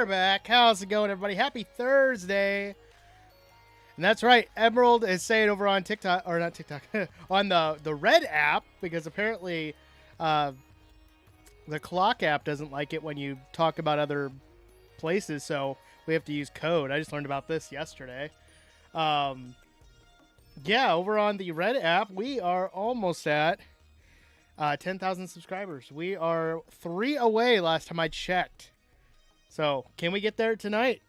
back. How's it going, everybody? Happy Thursday. And that's right, Emerald is saying over on TikTok, or not TikTok, on the Red app, because apparently the Clock app doesn't like it when you talk about other places, so we have to use code. I just learned about this yesterday. Yeah, over on the Red app, we are almost at 10,000 subscribers. We are 3 away last time I checked. So, can we get there tonight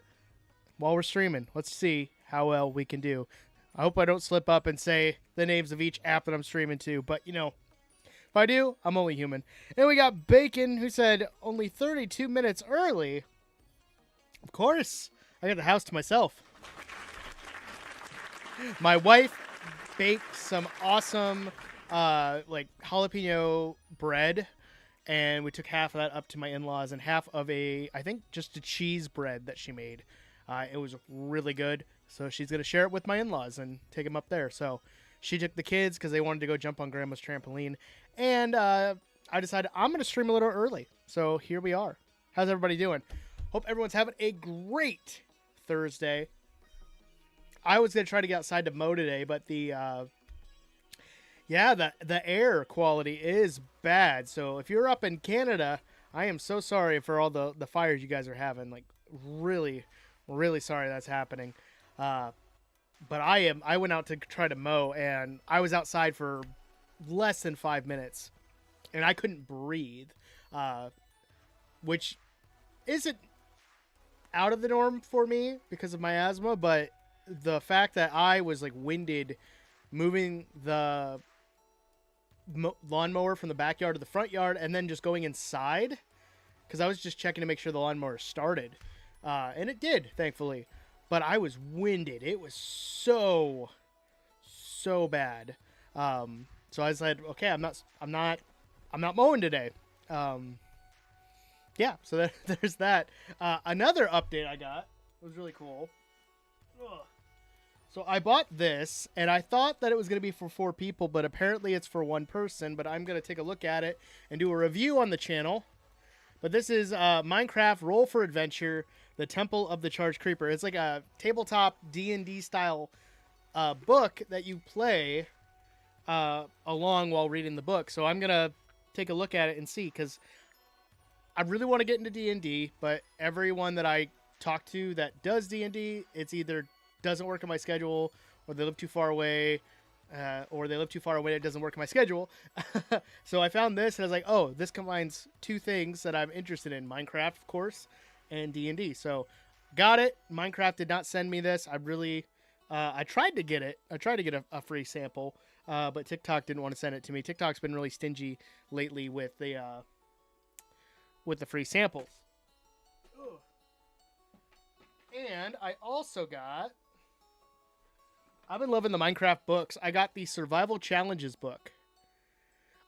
while we're streaming? Let's see how well we can do. I hope I don't slip up and say the names of each app that I'm streaming to, but you know, if I do, I'm only human. And we got Bacon, who said only 32 minutes early. Of course, I got the house to myself. My wife baked some awesome like jalapeno bread, and we took half of that up to my in-laws and half of I think just a cheese bread that she made. It was really good, so she's going to share it with my in-laws and take them up there. So she took the kids because they wanted to go jump on Grandma's trampoline, and I decided I'm going to stream a little early. So here we are. How's everybody doing? Hope everyone's having a great Thursday. I was going to try to get outside to mow today, but the air quality is bad. So if you're up in Canada, I am so sorry for all the fires you guys are having. Like, really, really sorry that's happening. But I went out to try to mow, and I was outside for less than 5 minutes, and I couldn't breathe, which isn't out of the norm for me because of my asthma, but the fact that I was like winded moving the lawnmower from the backyard to the front yard and then just going inside because I was just checking to make sure the lawnmower started, and it did, thankfully, but I was winded. It was so bad. So I said, okay, I'm not mowing today. Yeah, so there's that. Another update I got was really cool. Ugh. So I bought this, and I thought that it was going to be for 4 people, but apparently it's for 1 person, but I'm going to take a look at it and do a review on the channel. But this is Minecraft Roll for Adventure, the Temple of the Charged Creeper. It's like a tabletop D&D style book that you play along while reading the book. So I'm going to take a look at it and see, because I really want to get into D&D, but everyone that I talk to that does D&D, it's either doesn't work in my schedule, or they live too far away, it doesn't work in my schedule. So I found this, and I was like, oh, this combines 2 things that I'm interested in: Minecraft, of course, and D&D. So got it. Minecraft did not send me this. I tried to get it. I tried to get a free sample, but TikTok didn't want to send it to me. TikTok's been really stingy lately with the free samples. Ugh. And I also got, I've been loving the Minecraft books. I got the Survival Challenges book.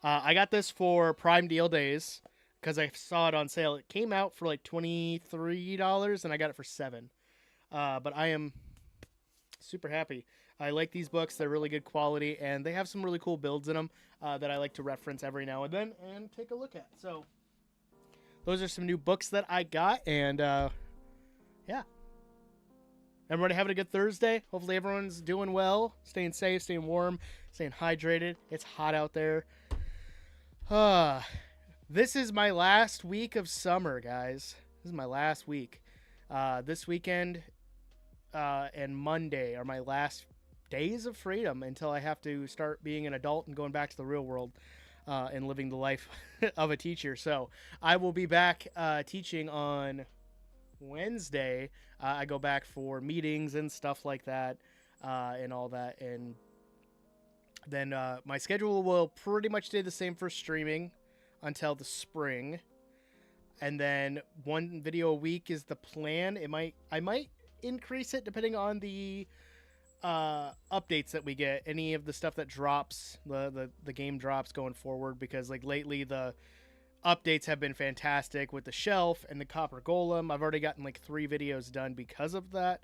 I got this for Prime Deal Days because I saw it on sale. It came out for like $23, and I got it for $7. But I am super happy. I like these books. They're really good quality, and they have some really cool builds in them that I like to reference every now and then and take a look at. So those are some new books that I got, and yeah. Everybody having a good Thursday? Hopefully everyone's doing well, staying safe, staying warm, staying hydrated. It's hot out there. This is my last week of summer, guys. This is my last week. This weekend and Monday are my last days of freedom until I have to start being an adult and going back to the real world and living the life of a teacher. So I will be back teaching on Wednesday. I go back for meetings and stuff like that, and all that, and then my schedule will pretty much stay the same for streaming until the spring, and then 1 video a week is the plan. I might increase it depending on the updates that we get, any of the stuff that drops, the game drops going forward, because like lately the updates have been fantastic with the shelf and the copper golem. I've already gotten like 3 videos done because of that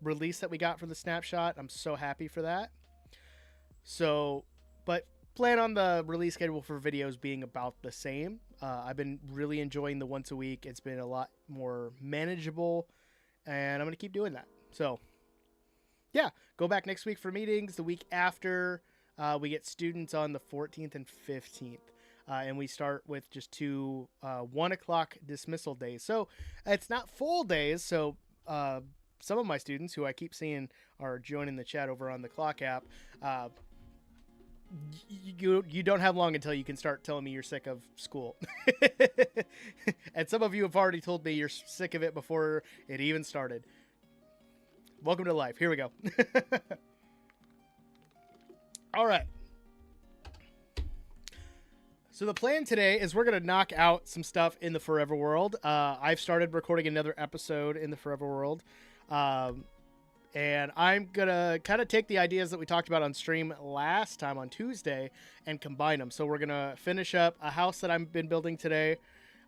release that we got for the snapshot. I'm so happy for that. So, but plan on the release schedule for videos being about the same. I've been really enjoying the once a week. It's been a lot more manageable, and I'm going to keep doing that. So, yeah, go back next week for meetings. The week after, we get students on the 14th and 15th. And we start with just 2 1 o'clock dismissal days. So it's not full days. So some of my students who I keep seeing are joining the chat over on the clock app. You don't have long until you can start telling me you're sick of school. And some of you have already told me you're sick of it before it even started. Welcome to life. Here we go. All right. So the plan today is we're going to knock out some stuff in the Forever World. I've started recording another episode in the Forever World. And I'm going to kind of take the ideas that we talked about on stream last time on Tuesday and combine them. So we're going to finish up a house that I've been building today.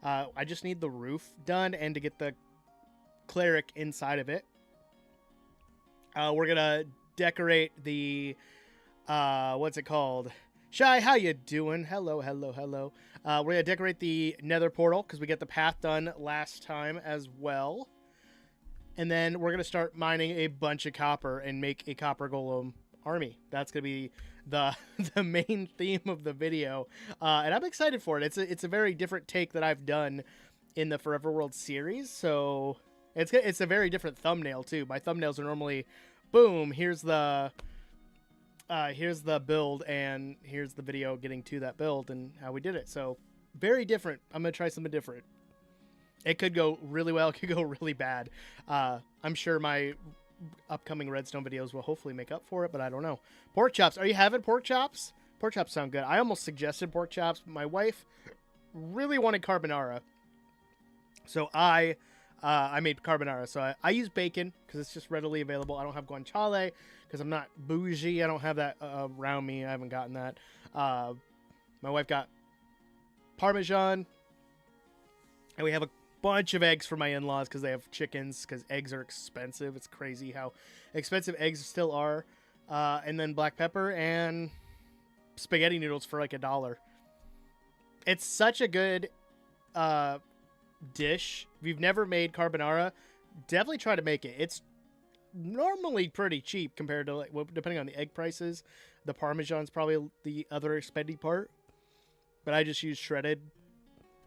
I just need the roof done and to get the cleric inside of it. We're going to decorate the, what's it called? Shy, how you doing? Hello. We're going to decorate the nether portal because we get the path done last time as well. And then we're going to start mining a bunch of copper and make a copper golem army. That's going to be the main theme of the video. And I'm excited for it. It's a very different take that I've done in the Forever World series. So it's a very different thumbnail too. My thumbnails are normally, boom, here's the build and here's the video getting to that build and how we did it. So very different. I'm going to try something different. It could go really well. It could go really bad. I'm sure my upcoming redstone videos will hopefully make up for it, but I don't know. Pork chops. Are you having pork chops? Pork chops sound good. I almost suggested pork chops, but my wife really wanted carbonara. So I made carbonara. So I use bacon because it's just readily available. I don't have guanciale because I'm not bougie. I don't have that around me. I haven't gotten that. My wife got Parmesan. And we have a bunch of eggs for my in-laws because they have chickens because eggs are expensive. It's crazy how expensive eggs still are. And then black pepper and spaghetti noodles for like $1. It's such a good dish. If you've never made carbonara, definitely try to make it. It's normally pretty cheap compared to, like, depending on the egg prices. The Parmesan's probably the other expensive part. But I just use shredded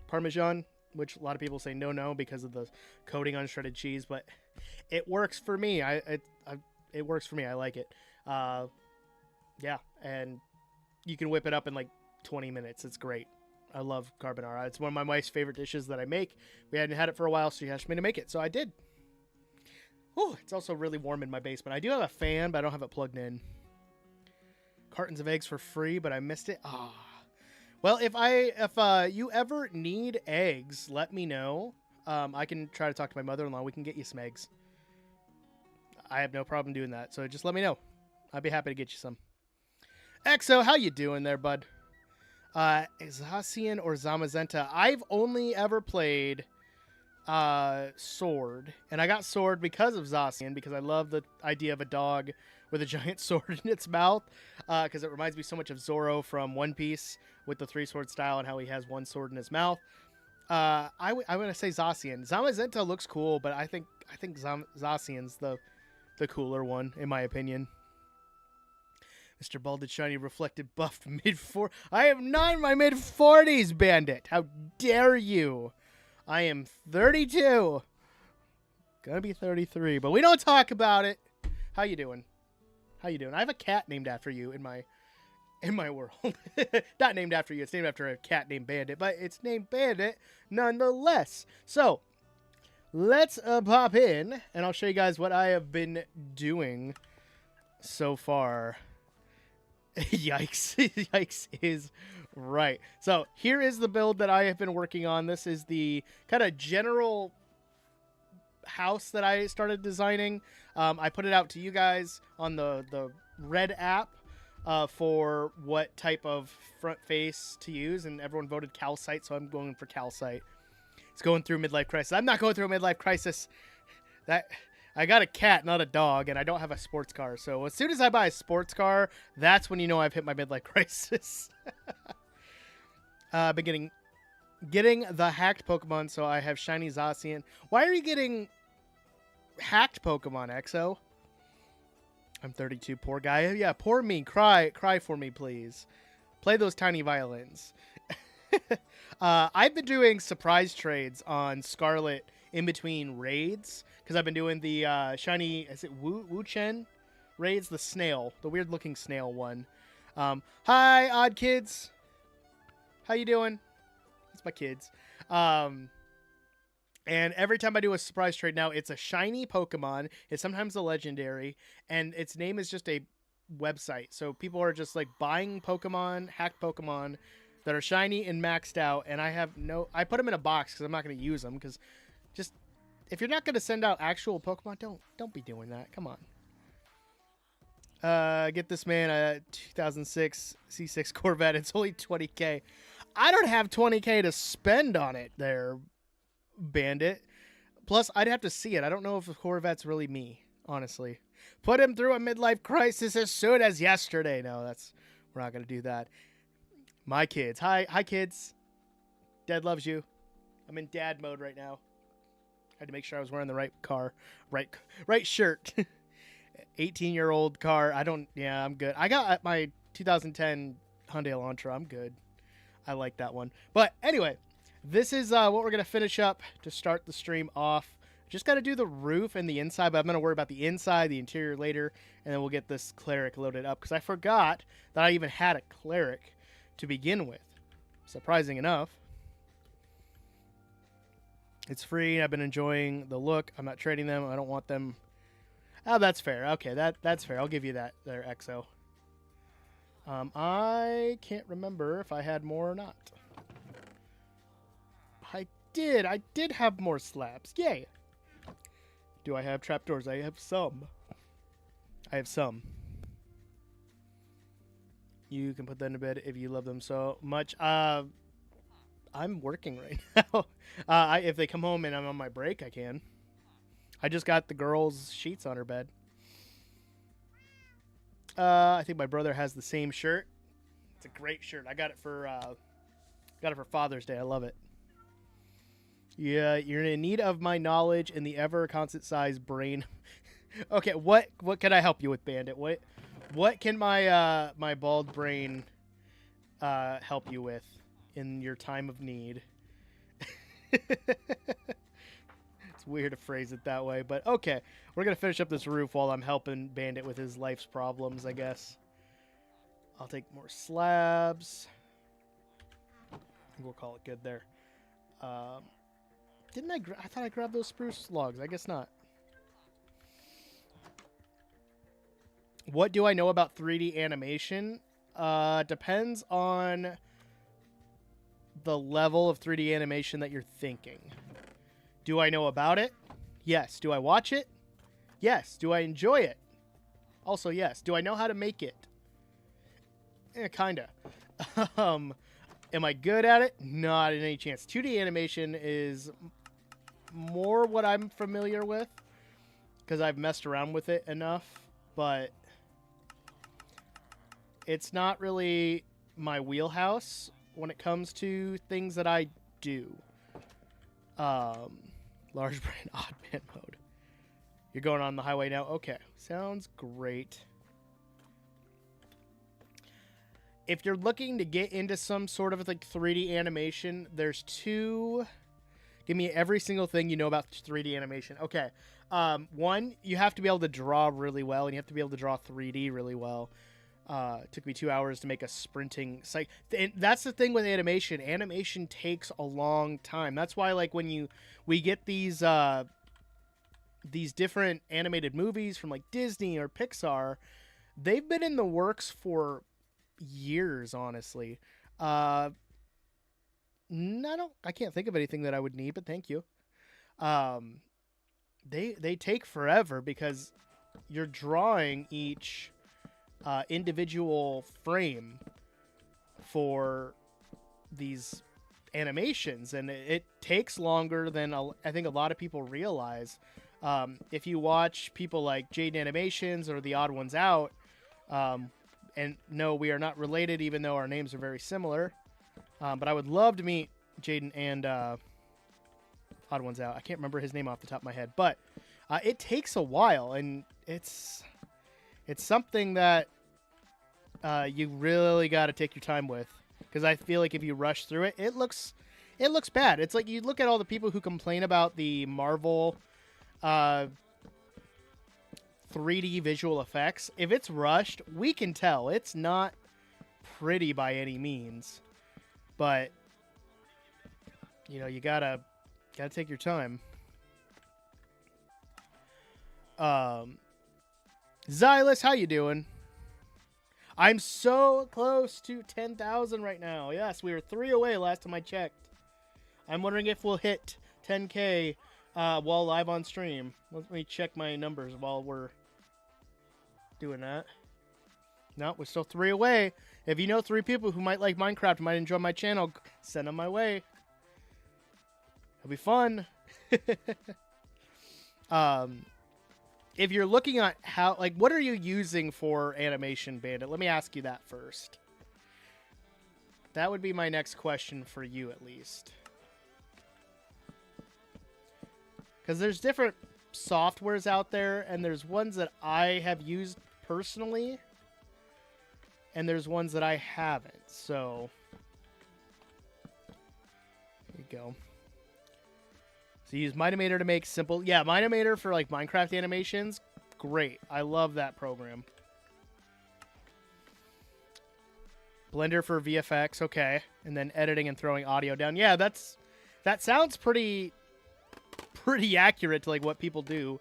Parmesan, which a lot of people say no because of the coating on shredded cheese, but it works for me. It works for me. I like it. Yeah, and you can whip it up in like 20 minutes. It's great. I love carbonara. It's one of my wife's favorite dishes that I make. We hadn't had it for a while, so she asked me to make it, so I did. Whew, it's also really warm in my basement. I do have a fan, but I don't have it plugged in. Cartons of eggs for free, but I missed it. Well, if you ever need eggs, let me know. I can try to talk to my mother-in-law. We can get you some eggs. I have no problem doing that. So just let me know. I'd be happy to get you some. Exo, how you doing there, bud? Zacian or Zamazenta? I've only ever played Sword. And I got Sword because of Zacian, because I love the idea of a dog with a giant sword in its mouth. Because it reminds me so much of Zoro from One Piece with the 3-sword style and how he has one sword in his mouth. I'm going to say Zacian. Zamazenta looks cool, but I think Zacian's the cooler one, in my opinion. Mr. Balded Shiny Reflected Buffed mid-40s. I am not in my mid-40s, Bandit. How dare you? I am 32. Gonna be 33, but we don't talk about it. How you doing? How you doing? I have a cat named after you in my world. Not named after you. It's named after a cat named Bandit, but it's named Bandit nonetheless. So let's pop in, and I'll show you guys what I have been doing so far. Yikes. Yikes is right. So here is the build that I have been working on. This is the kind of general house that I started designing. I put it out to you guys on the Red app for what type of front face to use, and everyone voted calcite, so I'm going for calcite. It's going through midlife crisis. I'm not going through a midlife crisis. I got a cat, not a dog, and I don't have a sports car. So as soon as I buy a sports car, that's when you know I've hit my midlife crisis. I've been getting getting the hacked Pokemon, so I have shiny Zacian. Why are you getting hacked Pokemon, Exo? I'm 32, poor guy. Yeah, poor me. Cry for me, please. Play those tiny violins. I've been doing surprise trades on Scarlet in between raids because I've been doing the shiny. Is it Wu Chen raids? The snail, the weird looking snail one. Hi, odd kids. How you doing? It's my kids. And every time I do a surprise trade now, it's a shiny Pokemon. It's sometimes a legendary, and its name is just a website. So people are just like buying Pokemon, hacked Pokemon that are shiny and maxed out. And I put them in a box because I'm not going to use them. Because just if you're not going to send out actual Pokemon, don't be doing that. Come on. Get this man a 2006 C6 Corvette. It's only 20K. I don't have 20K to spend on it there, Bandit. Plus, I'd have to see it. I don't know if the Corvette's really me, honestly. Put him through a midlife crisis as soon as yesterday. No, we're not going to do that. My kids. Hi, kids. Dad loves you. I'm in dad mode right now. I had to make sure I was wearing the right right shirt. 18-year-old car. I'm good. I got my 2010 Hyundai Elantra. I'm good. I like that one. But anyway, this is what we're going to finish up to start the stream off. Just got to do the roof and the inside, but I'm going to worry about the inside, the interior later, and then we'll get this cleric loaded up because I forgot that I even had a cleric to begin with. Surprising enough. It's free. I've been enjoying the look. I'm not trading them. I don't want them. Oh, that's fair. Okay, that's fair. I'll give you that there, Exo. I can't remember if I had more or not. I did have more slabs. Yay. Do I have trapdoors? I have some. You can put them to bed if you love them so much. I'm working right now. If they come home and I'm on my break, I can. I just got the girl's sheets on her bed. I think my brother has the same shirt. It's a great shirt. I got it for Father's Day. I love it. Yeah, you're in need of my knowledge in the ever constant size brain. Okay, what can I help you with, Bandit? What can my my bald brain help you with in your time of need? It's weird to phrase it that way, but okay. We're going to finish up this roof while I'm helping Bandit with his life's problems, I guess. I'll take more slabs. We'll call it good there. Didn't I thought I grabbed those spruce logs. I guess not. What do I know about 3D animation? Depends on the level of 3D animation that you're thinking. Do I know about it? Yes. Do I watch it? Yes. Do I enjoy it? Also, yes. Do I know how to make it? Kinda. Am I good at it? Not in any chance. 2D animation is more what I'm familiar with because I've messed around with it enough, but it's not really my wheelhouse when it comes to things that I do. Large brain, odd man mode. You're going on the highway now? Okay. Sounds great. If you're looking to get into some sort of like 3D animation, there's two. Give me every single thing you know about 3D animation. Okay. One, you have to be able to draw really well, and you have to be able to draw 3D really well. It took me 2 hours to make a sprinting site. And that's the thing with animation. Animation takes a long time. That's why, like, when we get these different animated movies from like Disney or Pixar, they've been in the works for years, honestly. I can't think of anything that I would need, but thank you. They take forever because you're drawing each individual frame for these animations, and it takes longer than I think a lot of people realize. If you watch people like Jade Animations or The Odd Ones Out, and no, we are not related, even though our names are very similar. But I would love to meet Jaden and Odd One's out. I can't remember his name off the top of my head, but it takes a while, and it's something that you really got to take your time with, because I feel like if you rush through it, it looks bad. It's like you look at all the people who complain about the Marvel 3D visual effects. If it's rushed, we can tell it's not pretty by any means, but you know, you gotta take your time. Xylus, how you doing? I'm so close to 10,000 right now. Yes, we were 3 away last time I checked. I'm wondering if we'll hit 10K while live on stream. Let me check my numbers while we're doing that. No, we're still 3 away. If you know 3 people who might like Minecraft, might enjoy my channel, send them my way. It'll be fun. If you're looking at how, like, what are you using for Animation Bandit? Let me ask you that first. That would be my next question for you, at least. Because there's different softwares out there, and there's ones that I have used personally, and there's ones that I haven't. So, there you go. So you use Minimator to make simple... Yeah, Minimator for, like, Minecraft animations. Great. I love that program. Blender for VFX. Okay. And then editing and throwing audio down. Yeah, that sounds pretty accurate to, like, what people do.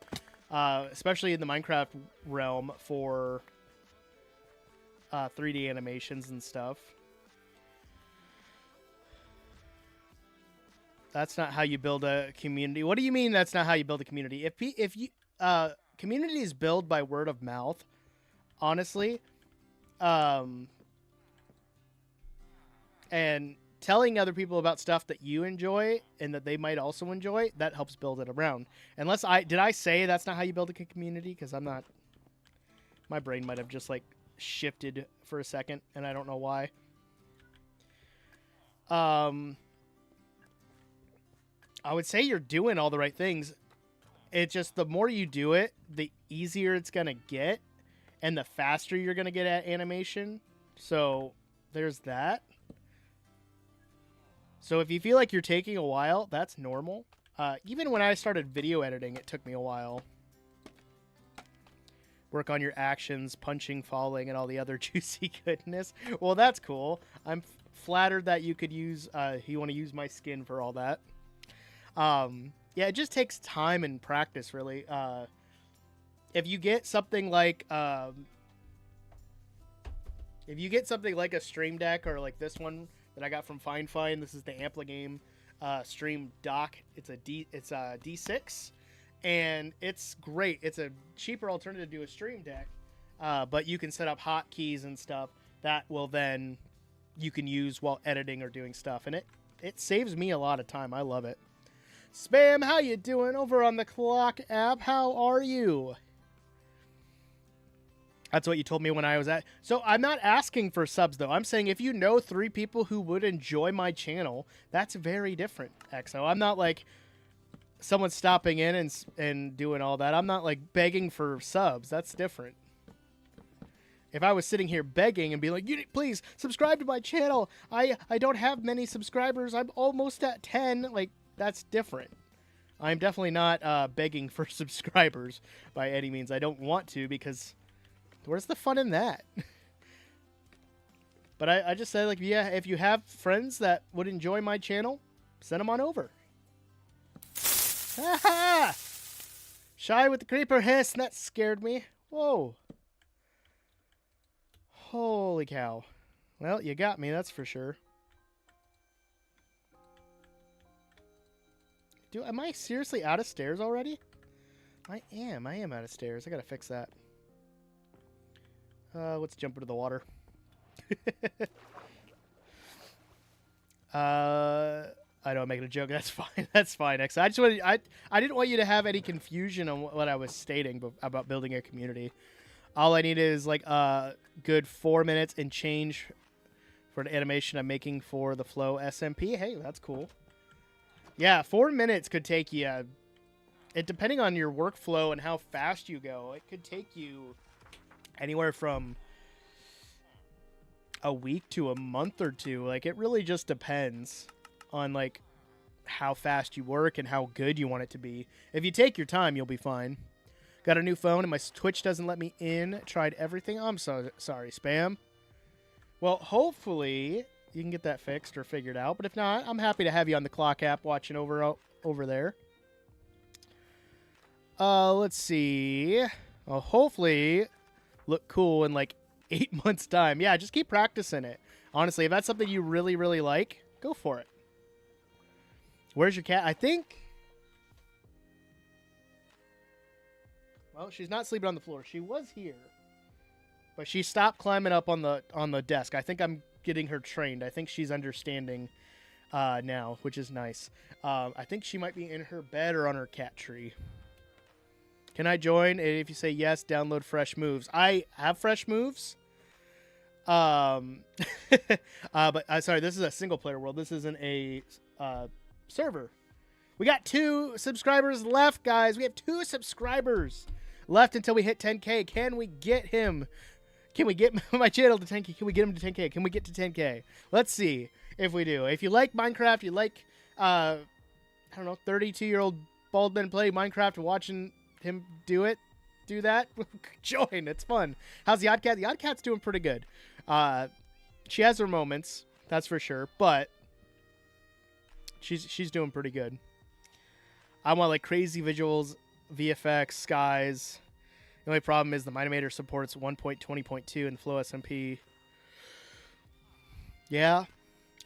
Especially in the Minecraft realm for 3D animations and stuff. That's not how you build a community. What do you mean that's not how you build a community? If you communities build by word of mouth, honestly, and telling other people about stuff that you enjoy and that they might also enjoy, that helps build it around. Did I say that's not how you build a community? Because I'm not. My brain might have just like shifted for a second, and I don't know why. I would say you're doing all the right things. It's just the more you do it, the easier it's going to get and the faster you're going to get at animation. So there's that. So if you feel like you're taking a while, that's normal. Even when I started video editing, it took me a while. Work on your actions, punching, falling, and all the other juicy goodness. Well, that's cool. I'm flattered that you could use, you want to use my skin for all that. Yeah, it just takes time and practice, really. If you get something like a Stream Deck or like this one that I got from Fine, this is the Ampligame Stream Dock. It's a D6, and it's great. It's a cheaper alternative to a Stream Deck, but you can set up hotkeys and stuff that will then you can use while editing or doing stuff, and it saves me a lot of time. I love it. Spam, how you doing over on the Clock app? How are you? That's what you told me when I was at. So I'm not asking for subs, though. I'm saying if you know 3 people who would enjoy my channel, that's very different, XO. I'm not like someone stopping in and doing all that. I'm not like begging for subs. That's different. If I was sitting here begging and being like, please subscribe to my channel. I don't have many subscribers. I'm almost at 10. Like, that's different. I'm definitely not begging for subscribers by any means. I don't want to, because where's the fun in that? But I just said, like, yeah, if you have friends that would enjoy my channel, send them on over. Ha-ha! Shy with the creeper hiss, and that scared me. Whoa. Holy cow. Well, you got me, that's for sure. Am I seriously out of stairs already? I am out of stairs. I gotta fix that. Let's jump into the water. I know I'm making a joke. That's fine. That's fine, X. I didn't want you to have any confusion on what I was stating about building a community. All I need is like a good 4 minutes and change for an animation I'm making for the Flow SMP. Hey, that's cool. Yeah, 4 minutes could take you. Depending on your workflow and how fast you go, it could take you anywhere from a week to a month or two. Like, it really just depends on, like, how fast you work and how good you want it to be. If you take your time, you'll be fine. Got a new phone and my Twitch doesn't let me in. Tried everything. I'm so sorry, Spam. Well, hopefully you can get that fixed or figured out. But if not, I'm happy to have you on the Clock app watching over there. Let's see. Well, hopefully look cool in like 8 months' time. Yeah, just keep practicing it. Honestly, if that's something you really, really like, go for it. Where's your cat? I think... Well, she's not sleeping on the floor. She was here. But she stopped climbing up on the desk. I think I'm getting her trained. I think she's understanding now, which is nice. I think she might be in her bed or on her cat tree. Can I join? And if you say yes, download Fresh Moves. I have Fresh Moves. But sorry, this is a single player world. This isn't a server. We got 2 subscribers left, guys. We have 2 subscribers left until we hit 10K. Can we get him? Can we get my channel to 10K? Can we get him to 10K? Can we get to 10K? Let's see if we do. If you like Minecraft, you like, I don't know, 32-year-old bald man play Minecraft and watching him do that, join. It's fun. How's the Oddcat? The Oddcat's doing pretty good. She has her moments, that's for sure, but she's doing pretty good. I want like crazy visuals, VFX, skies. The only problem is the Minimator supports 1.20.2 and Flow SMP. Yeah,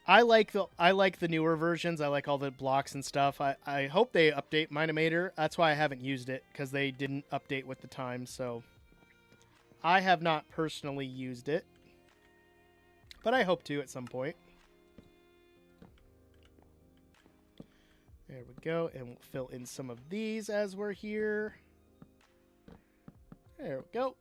I like the newer versions. I like all the blocks and stuff. I hope they update Minimator. That's why I haven't used it, because they didn't update with the times. So I have not personally used it, but I hope to at some point. There we go, and we'll fill in some of these as we're here. There we go.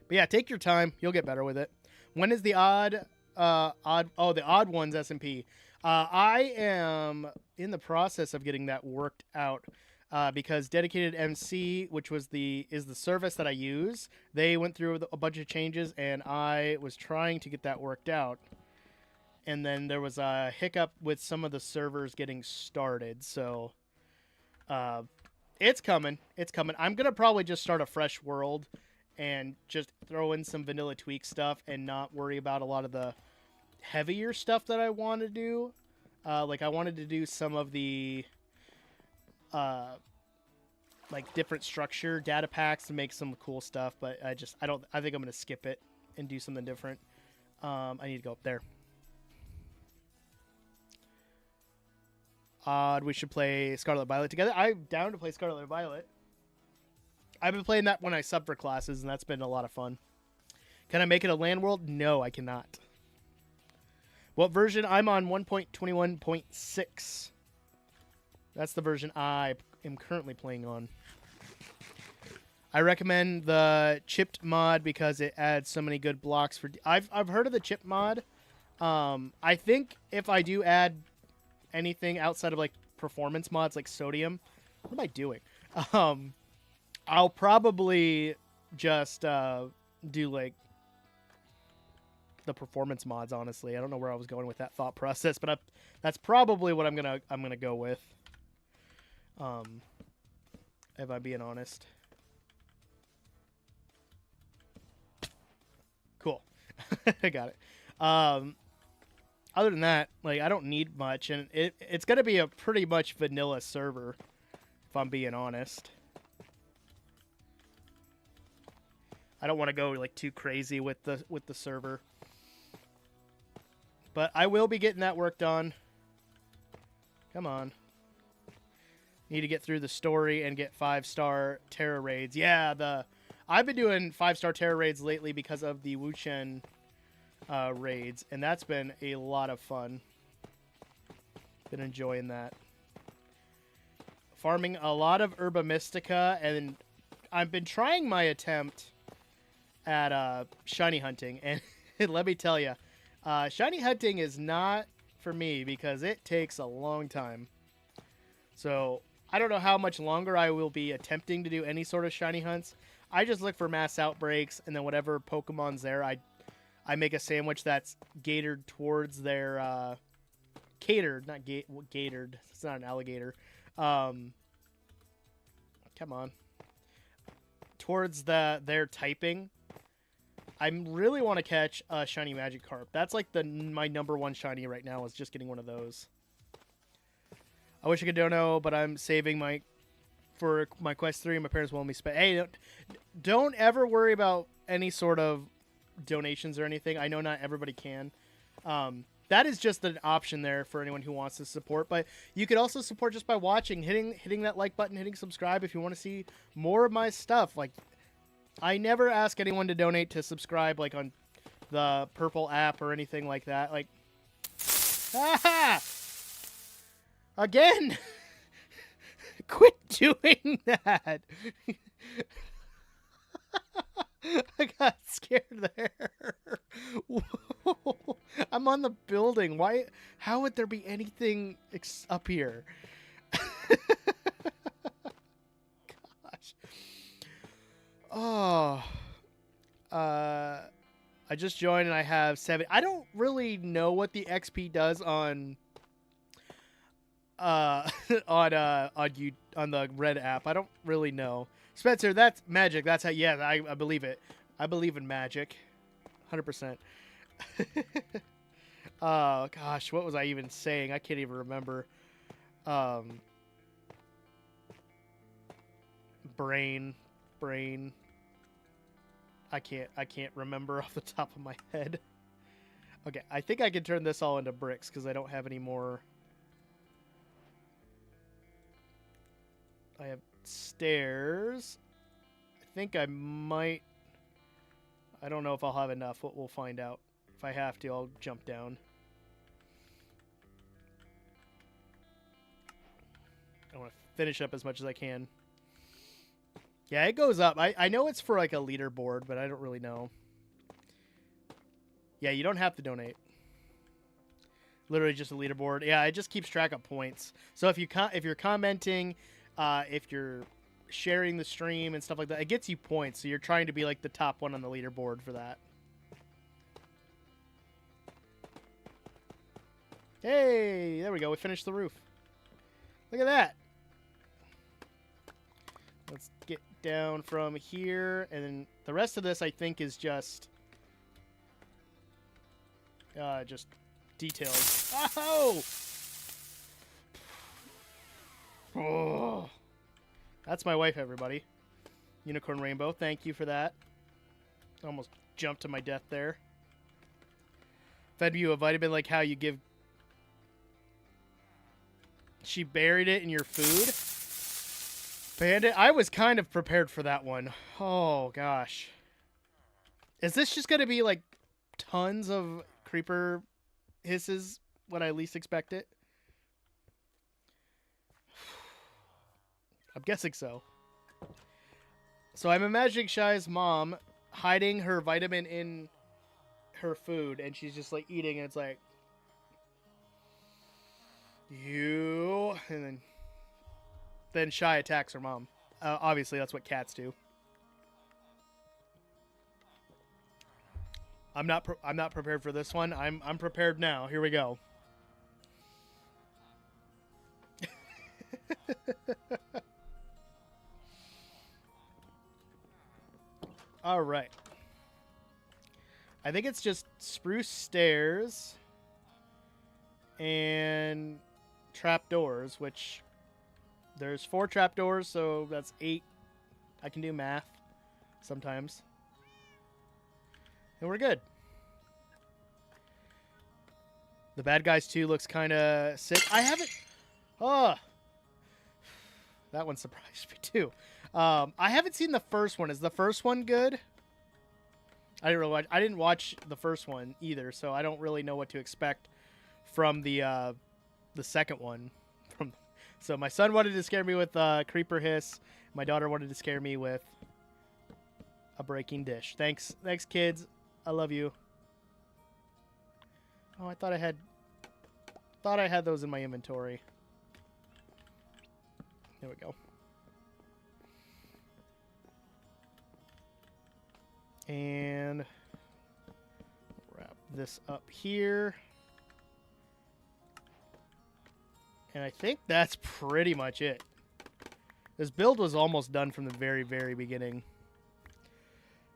But yeah, take your time. You'll get better with it. When is the the odd ones SMP? I am in the process of getting that worked out because Dedicated MC, which is the service that I use, they went through a bunch of changes, and I was trying to get that worked out. And then there was a hiccup with some of the servers getting started. So it's coming. It's coming. I'm going to probably just start a fresh world and just throw in some vanilla tweak stuff and not worry about a lot of the heavier stuff that I want to do. Like I wanted to do some of the like different structure data packs to make some cool stuff. But I think I'm going to skip it and do something different. I need to go up there. We should play Scarlet Violet together. I'm down to play Scarlet Violet. I've been playing that when I sub for classes, and that's been a lot of fun. Can I make it a land world? No, I cannot. What version? I'm on 1.21.6. That's the version I am currently playing on. I recommend the chipped mod because it adds so many good blocks for... I've heard of the chip mod. I think if I do add anything outside of like performance mods like sodium, what am I doing? I'll probably just do like the performance mods. Honestly, I don't know where I was going with that thought process, but that's probably what I'm gonna go with. If I'm being honest. Cool. I got it. Other than that, like, I don't need much, and it's going to be a pretty much vanilla server, if I'm being honest. I don't want to go like too crazy with the server. But I will be getting that work done. Come on. Need to get through the story and get 5-star Terra raids. Yeah, I've been doing 5-star Terra raids lately because of the Wuchen raids, and that's been a lot of fun. Been enjoying that. Farming a lot of Herba Mystica, and I've been trying my attempt at shiny hunting, and Let me tell you, shiny hunting is not for me because it takes a long time. So I don't know how much longer I will be attempting to do any sort of shiny hunts. I just look for mass outbreaks, and then whatever Pokemon's there, I make a sandwich that's gated towards their catered, not gated. It's not an alligator. Come on, towards their typing. I really want to catch a shiny Magikarp. That's like my number one shiny right now is just getting one of those. I wish I could dono, but I'm saving for my Quest 3. My parents won't let me spend. Hey, don't ever worry about any sort of donations or anything. I know not everybody can. That is just an option there for anyone who wants to support. But you could also support just by watching, hitting that like button, hitting subscribe if you want to see more of my stuff. Like, I never ask anyone to donate to subscribe, like on the Purple app or anything like that. Like, again, quit doing that. I got scared there. Whoa. I'm on the building. Why? How would there be anything up here? Gosh. Oh. I just joined and I have 7. I don't really know what the XP does on on the Red app. I don't really know. Spencer, that's magic. That's how. Yeah, I believe it. I believe in magic, 100%. Oh gosh, what was I even saying? I can't even remember. Brain. I can't remember off the top of my head. Okay, I think I can turn this all into bricks because I don't have any more. I have stairs. I think I might. I don't know if I'll have enough. We'll find out. If I have to, I'll jump down. I want to finish up as much as I can. Yeah, it goes up. I know it's for like a leaderboard, but I don't really know. Yeah, you don't have to donate. Literally just a leaderboard. Yeah, it just keeps track of points. So if you're commenting, if you're sharing the stream and stuff like that, it gets you points. So you're trying to be like the top one on the leaderboard for that. Hey, there we go. We finished the roof. Look at that. Let's get down from here, and then the rest of this I think is just details. Oh! Oh! That's my wife, everybody. Unicorn Rainbow, thank you for that. Almost jumped to my death there. Fed you a vitamin like how you give... She buried it in your food? Bandit, I was kind of prepared for that one. Oh, gosh. Is this just going to be, like, tons of creeper hisses when I least expect it? I'm guessing so. So I'm imagining Shy's mom hiding her vitamin in her food, and she's just, like, eating, and it's like... You... And then Shy attacks her mom. Obviously, that's what cats do. I'm not prepared for this one. I'm prepared now. Here we go. All right. I think it's just spruce stairs and trapdoors, which there's 4 trapdoors, so that's 8. I can do math sometimes. And we're good. The Bad Guys 2 looks kind of sick. I haven't... Oh! That one surprised me, too. I haven't seen the first one. Is the first one good? I didn't watch the first one either, so I don't really know what to expect from the second one. So my son wanted to scare me with Creeper Hiss. My daughter wanted to scare me with a breaking dish. Thanks, kids. I love you. Oh, I thought I had those in my inventory. There we go. And wrap this up here. And I think that's pretty much it. This build was almost done from the very, very beginning.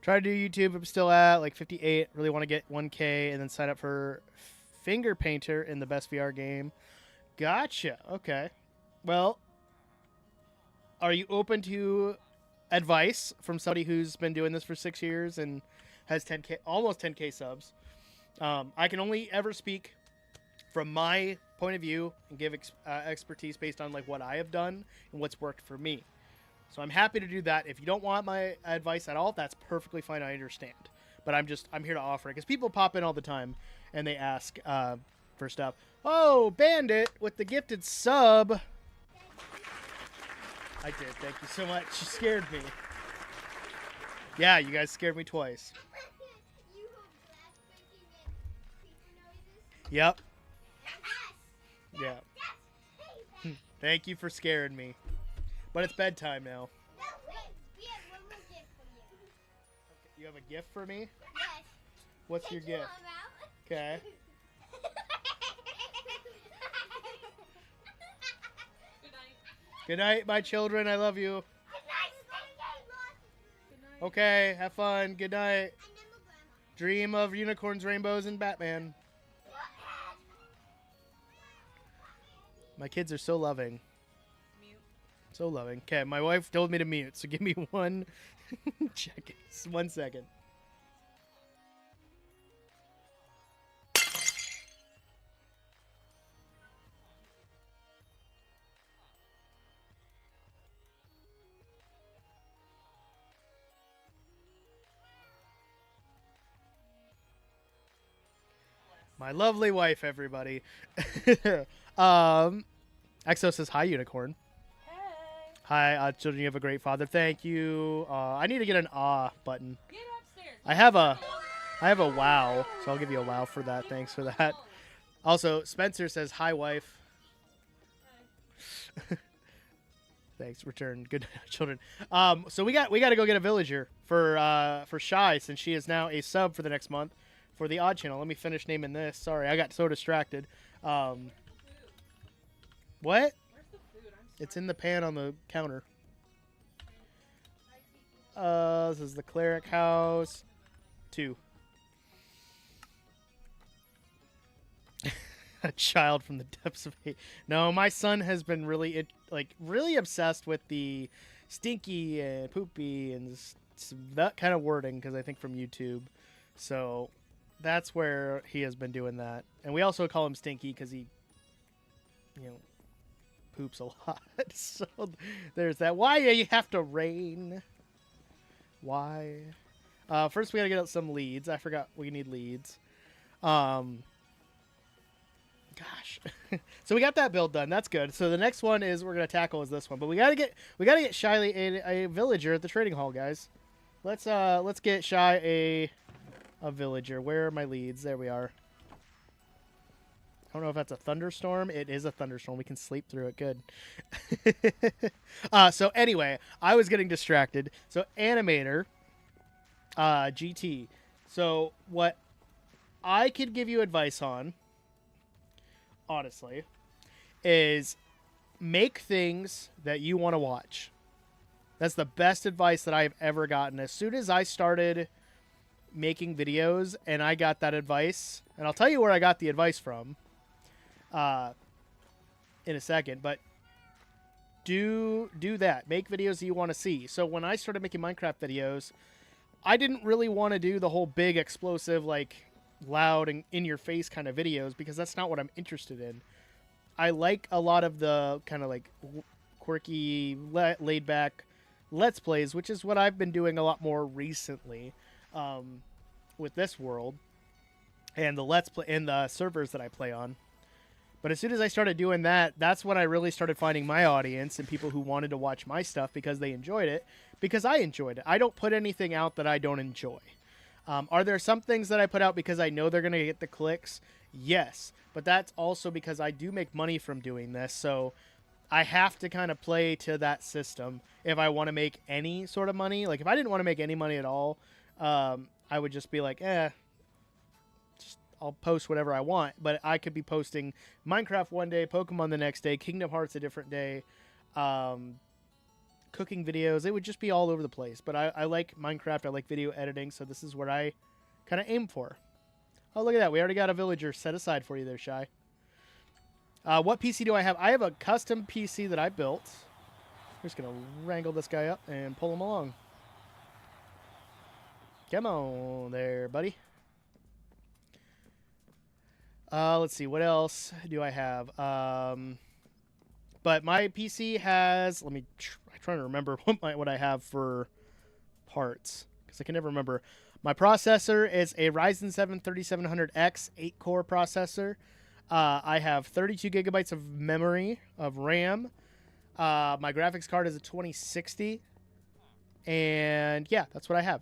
Try to do YouTube. I'm still at like 58. Really want to get 1K and then sign up for Finger Painter in the best VR game. Gotcha. Okay. Well, are you open to advice from somebody who's been doing this for 6 years and has 10K, almost 10K subs? I can only ever speak from my point of view and give expertise based on like what I have done and what's worked for me. So I'm happy to do that. If you don't want my advice at all, that's perfectly fine. I understand. But I'm here to offer it because people pop in all the time and they ask for stuff. Oh, Bandit with the gifted sub. I did. Thank you so much. You scared me. Yeah, you guys scared me twice. Yep. Yeah. Thank you for scaring me. But it's bedtime now. No, wait. We have one more gift for you. Okay, you have a gift for me? Yes. What's your gift? Okay. Good night, my children. I love you. Okay, have fun. Good night. Dream of unicorns, rainbows, and Batman. My kids are so loving. Mute. So loving. Okay, my wife told me to mute, so give me 1 1 second. My lovely wife, everybody. Exo says, hi, unicorn. Hey. Hi, children, you have a great father. Thank you. I need to get an button. Get upstairs. I have a wow, so I'll give you a wow for that. Thanks for that. Also, Spencer says, hi, wife. Hi. Thanks, return. Good night, children. So we got to go get a villager for Shy, since she is now a sub for the next month for the odd channel. Let me finish naming this. Sorry, I got so distracted. What? Where's the food? It's in the pan on the counter. This is the cleric house. 2. A child from the depths of hate. No, my son has been really obsessed with the stinky and poopy and that kind of wording, because I think from YouTube. So that's where he has been doing that. And we also call him Stinky because he, poops a lot. So there's that. Why do you have to rain? Why? First we gotta get out some leads. I forgot we need leads. Gosh. So we got that build done. That's good. So the next one is we're gonna tackle is this one. But we gotta get Shyly a villager at the trading hall, guys. Let's get Shy a villager. Where are my leads? There we are. I don't know if that's a thunderstorm. It is a thunderstorm. We can sleep through it. Good. So anyway, I was getting distracted. So animator, GT. So what I could give you advice on, honestly, is make things that you want to watch. That's the best advice that I've ever gotten. As soon as I started making videos and I got that advice, and I'll tell you where I got the advice from in a second, but do that. Make videos that you want to see. So when I started making Minecraft videos, I didn't really want to do the whole big explosive, like loud and in your face kind of videos, because that's not what I'm interested in. I like a lot of the kind of like quirky, laid back Let's Plays, which is what I've been doing a lot more recently with this world and the Let's Play and the servers that I play on. But as soon as I started doing that, that's when I really started finding my audience and people who wanted to watch my stuff because they enjoyed it, because I enjoyed it. I don't put anything out that I don't enjoy. Are there some things that I put out because I know they're going to get the clicks? Yes, but that's also because I do make money from doing this, so I have to kind of play to that system if I want to make any sort of money. Like, if I didn't want to make any money at all, I would just be like, just I'll post whatever I want. But I could be posting Minecraft one day, Pokemon the next day, Kingdom Hearts a different day, cooking videos. It would just be all over the place. But I like Minecraft. I like video editing, so this is what I kind of aim for. Oh, look at that. We already got a villager set aside for you there, Shy. What PC do I have? I have a custom PC that I built. I'm just going to wrangle this guy up and pull him along. Come on there, buddy. Let's see. What else do I have? But my PC has... I'm trying to remember what I have for parts, because I can never remember. My processor is a Ryzen 7 3700X 8-core processor. I have 32 gigabytes of memory, of RAM. My graphics card is a 2060. And yeah, that's what I have.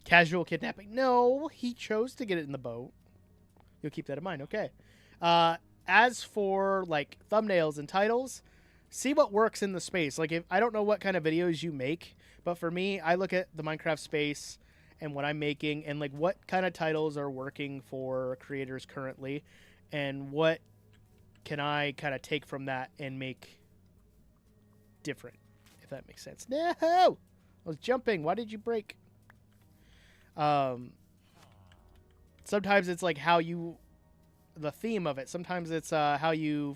Casual kidnapping. No, he chose to get it in the boat. You'll keep that in mind. Okay. As for like thumbnails and titles, see what works in the space. Like, if I don't know what kind of videos you make, but for me, I look at the Minecraft space and what I'm making and like what kind of titles are working for creators currently and what can I kind of take from that and make different, if that makes sense. No! I was jumping. Why did you break? Sometimes it's like the theme of it. Sometimes it's how you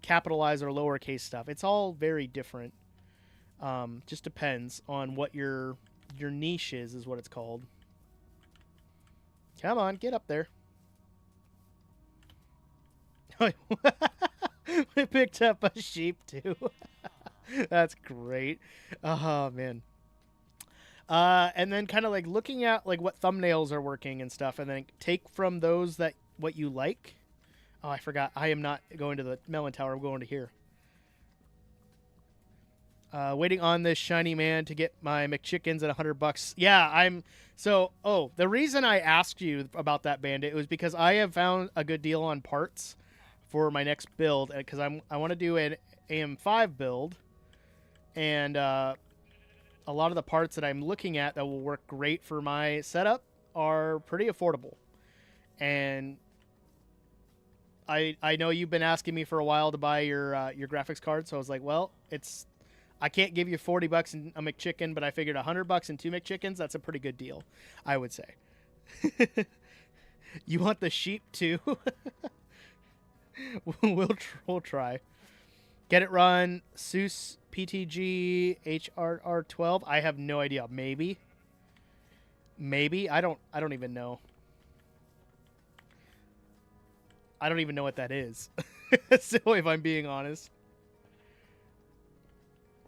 capitalize or lowercase stuff. It's all very different. Just depends on what your niche is what it's called. Come on, get up there. We picked up a sheep too. That's great. Oh man. And then kind of like looking at like what thumbnails are working and stuff, and then take from those what you like. Oh, I forgot. I am not going to the melon tower. I'm going to here. Waiting on this shiny man to get my McChickens at $100. Yeah, the reason I asked you about that, Bandit, was because I have found a good deal on parts for my next build, because I want to do an AM5 build, and a lot of the parts that I'm looking at that will work great for my setup are pretty affordable. And I know you've been asking me for a while to buy your graphics card, so I was like, well, I can't give you $40 and a McChicken, but I figured $100 and 2 McChickens, that's a pretty good deal, I would say. You want the sheep too? We'll try. Get it run. Seuss PTG HRR12. I have no idea. Maybe. I don't even know. I don't even know what that is. So if I'm being honest.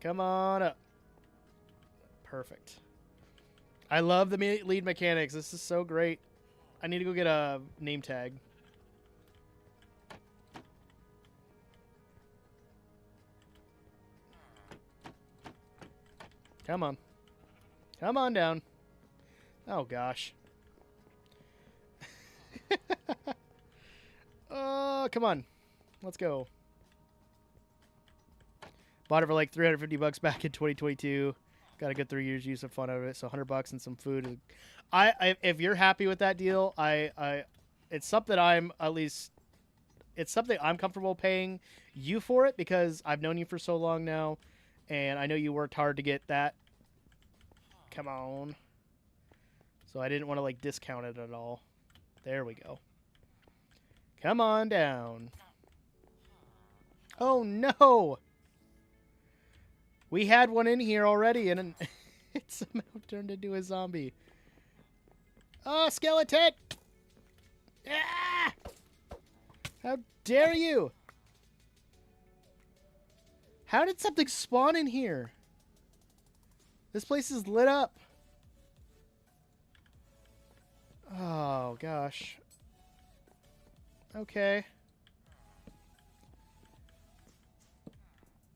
Come on up. Perfect. I love the lead mechanics. This is so great. I need to go get a name tag. Come on. Come on down. Oh, gosh. Oh, come on. Let's go. Bought it for like $350 back in 2022. Got a good 3 years use of fun out of it. So $100 and some food. If you're happy with that deal, it's something it's something I'm comfortable paying you for it, because I've known you for so long now, and I know you worked hard to get that. Come on. So I didn't want to like discount it at all. There we go. Come on down. Oh no! We had one in here already, and it somehow turned into a zombie. Oh, skeleton! Ah! How dare you! How did something spawn in here? This place is lit up. Oh, gosh. Okay.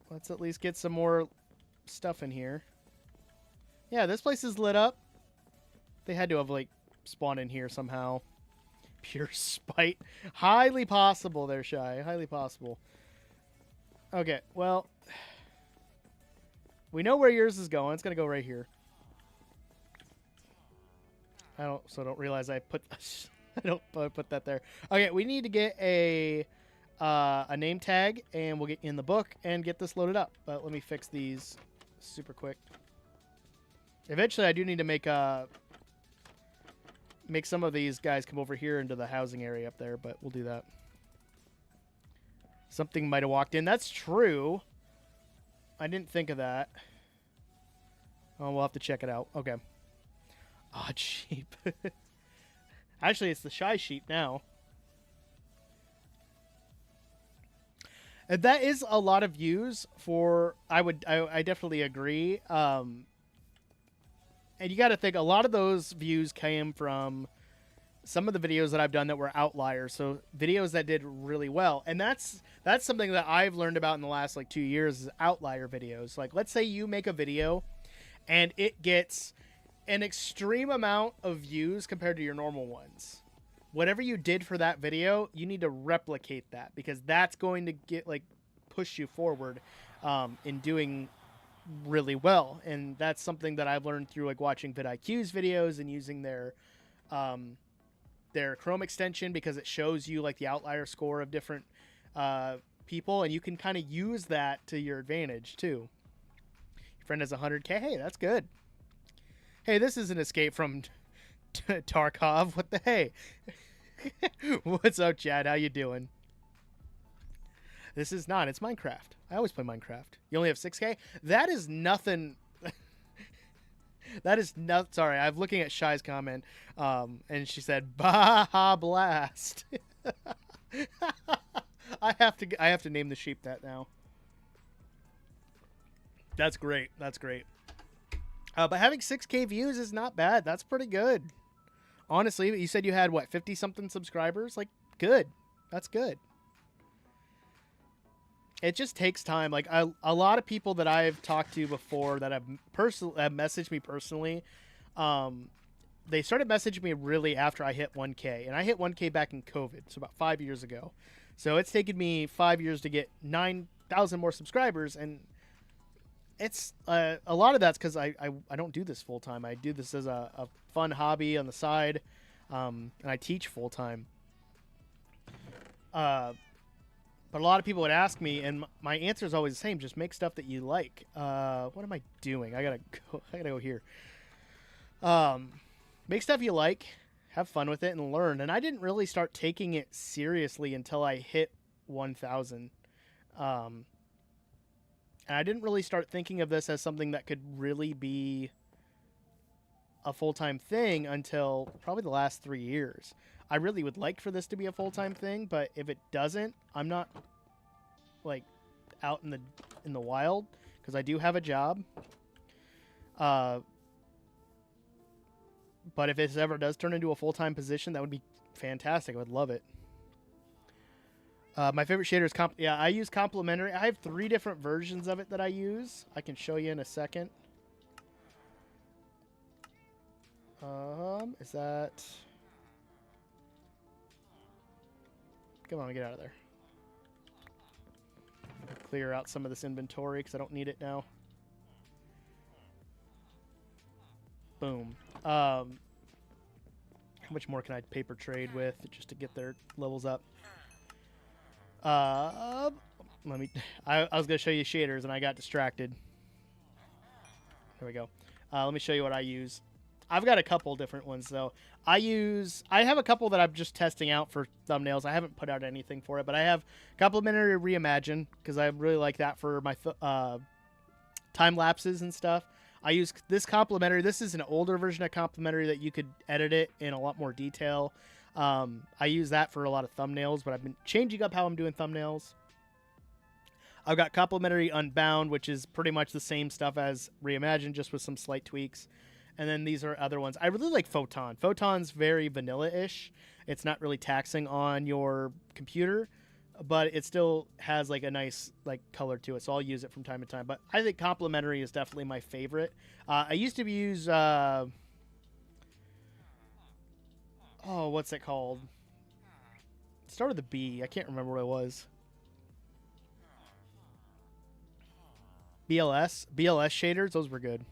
Let's at least get some more stuff in here. Yeah, this place is lit up. They had to have, like, spawned in here somehow. Pure spite. Highly possible there, Shy. Highly possible. Okay, well, we know where yours is going. It's going to go right here. Don't realize I put I don't put that there. Okay, we need to get a name tag, and we'll get in the book and get this loaded up. But let me fix these super quick. Eventually, I do need to make some of these guys come over here into the housing area up there, but we'll do that. Something might have walked in. That's true. I didn't think of that. Oh, we'll have to check it out. Okay. Odd sheep. Actually, it's the shy sheep now. And that is a lot of views for... I definitely agree. And you got to think, a lot of those views came from some of the videos that I've done that were outliers. So videos that did really well. And that's something that I've learned about in the last, like, 2 years is outlier videos. Like, let's say you make a video and it gets an extreme amount of views compared to your normal ones. Whatever you did for that video, you need to replicate that, because that's going to get, like, push you forward in doing really well. And that's something that I've learned through, like, watching vidIQ's videos and using their Chrome extension, because it shows you, like, the outlier score of different people, and you can kind of use that to your advantage too. Your friend has 100K. Hey, that's good. Hey, this is an escape from Tarkov. What the hey? What's up, Chad? How you doing? This is not. It's Minecraft. I always play Minecraft. You only have 6K? That is nothing. That is not. Sorry, I'm looking at Shy's comment, and she said, "Baja Blast." I have to name the sheep that now. That's great. That's great. But having 6K views is not bad. That's pretty good. Honestly, you said you had, what, 50-something subscribers? Like, good. That's good. It just takes time. Like, a lot of people that I've talked to before that have messaged me personally, they started messaging me really after I hit 1K. And I hit 1K back in COVID, so about 5 years ago. So it's taken me 5 years to get 9,000 more subscribers, and it's a lot of that's because I don't do this full time. I do this as a fun hobby on the side, and I teach full time. But a lot of people would ask me, and my answer is always the same: just make stuff that you like. What am I doing? I gotta go here. Make stuff you like, have fun with it, and learn. And I didn't really start taking it seriously until I hit 1,000. And I didn't really start thinking of this as something that could really be a full-time thing until probably the last 3 years. I really would like for this to be a full-time thing, but if it doesn't, I'm not, like, out in the wild, because I do have a job. But if it ever does turn into a full-time position, that would be fantastic. I would love it. My favorite shader is I use complementary. I have 3 different versions of it that I use. I can show you in a second. Is that... Come on, get out of there. Clear out some of this inventory because I don't need it now. Boom. How much more can I paper trade with just to get their levels up? I was gonna show you shaders and I got distracted. There we go. Let me show you what I use. I've got a couple different ones though. I have a couple that I'm just testing out for thumbnails. I haven't put out anything for it, but I have complementary reimagine because I really like that for my time lapses and stuff. I use this complementary. This is an older version of complementary that you could edit it in a lot more detail. I use that for a lot of thumbnails, but I've been changing up how I'm doing thumbnails. I've got complementary unbound, which is pretty much the same stuff as reimagine, just with some slight tweaks. And then these are other ones. I really like Photon. Photon's very vanilla-ish. It's not really taxing on your computer. but it still has like a nice like color to it, so I'll use it from time to time. But I think complementary is definitely my favorite. I used to use what's it called? It started with a B. I can't remember what it was. BLS shaders, those were good.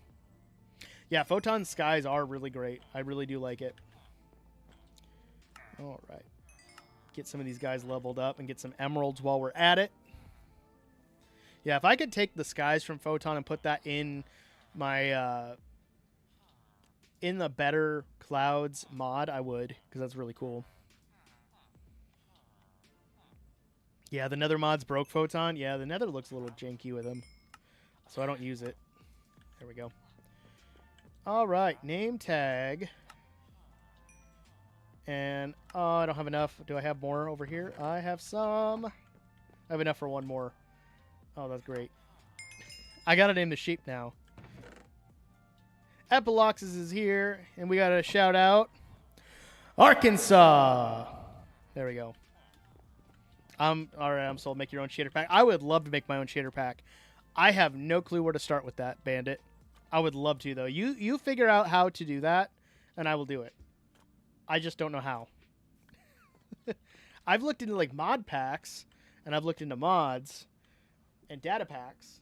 Yeah, Photon Skies are really great. I really do like it. All right. Get some of these guys leveled up and get some emeralds while we're at it. Yeah, if I could take the skies from Photon and put that in my in the Better Clouds mod, I would, because that's really cool. Yeah, the Nether mods broke Photon. Yeah, the Nether looks a little janky with them, so I don't use it. There we go. All right, name tag. And, I don't have enough. Do I have more over here? I have some. I have enough for one more. Oh, that's great. I gotta name the sheep now. Epiloxus is here, and we gotta shout out Arkansas. There we go. All right, I'm sold. Make your own shader pack. I would love to make my own shader pack. I have no clue where to start with that, Bandit. I would love to, though. You figure out how to do that, and I will do it. I just don't know how. I've looked into like mod packs, and I've looked into mods and data packs,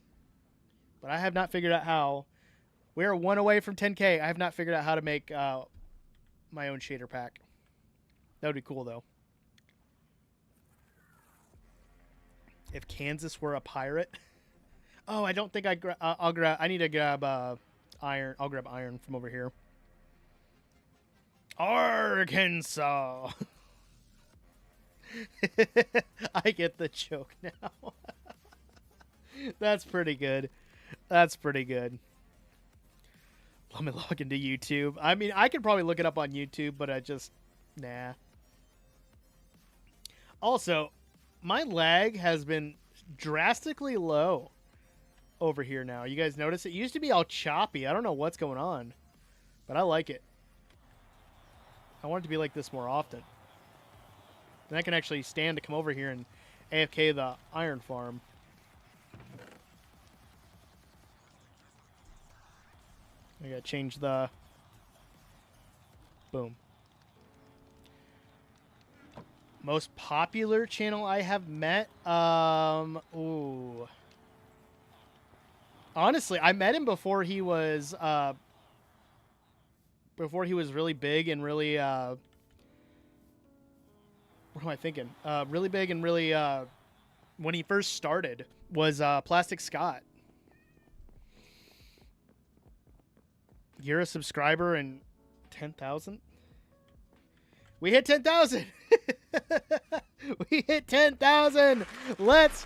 but I have not figured out how. We're one away from 10K. I have not figured out how to make my own shader pack. That would be cool, though. If Kansas were a pirate. Oh, I don't think I'll grab. I need to grab iron. I'll grab iron from over here. Arkansas. I get the joke now. That's pretty good. That's pretty good. Let me log into YouTube. I mean, I could probably look it up on YouTube, but I just... Nah. Also, my lag has been drastically low over here now. You guys notice? It used to be all choppy. I don't know what's going on, but I like it. I want it to be like this more often. Then I can actually stand to come over here and AFK the iron farm. I gotta change the... Boom. Most popular channel I have met? Ooh. Honestly, I met him before he was really big and really what am I thinking? Really big and really when he first started was Plastic Scott. You're a subscriber and 10,000? We hit 10,000. We hit 10,000. Let's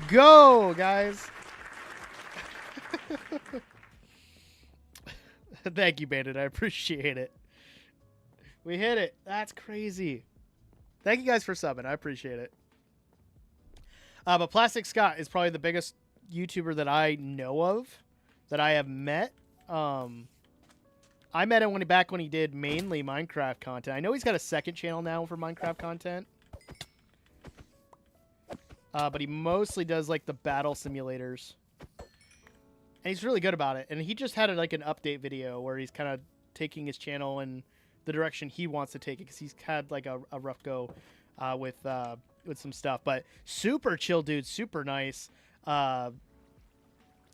go, guys. Thank you, Bandit. I appreciate it. We hit it. That's crazy. Thank you guys for subbing. I appreciate it. But Plastic Scott is probably the biggest YouTuber that I know of, that I have met. I met him back when he did mainly Minecraft content. I know he's got a second channel now for Minecraft content. But he mostly does like the battle simulators. And he's really good about it. And he just had like an update video where he's kind of taking his channel in the direction he wants to take it, because he's had like a rough go with some stuff. But super chill dude, super nice.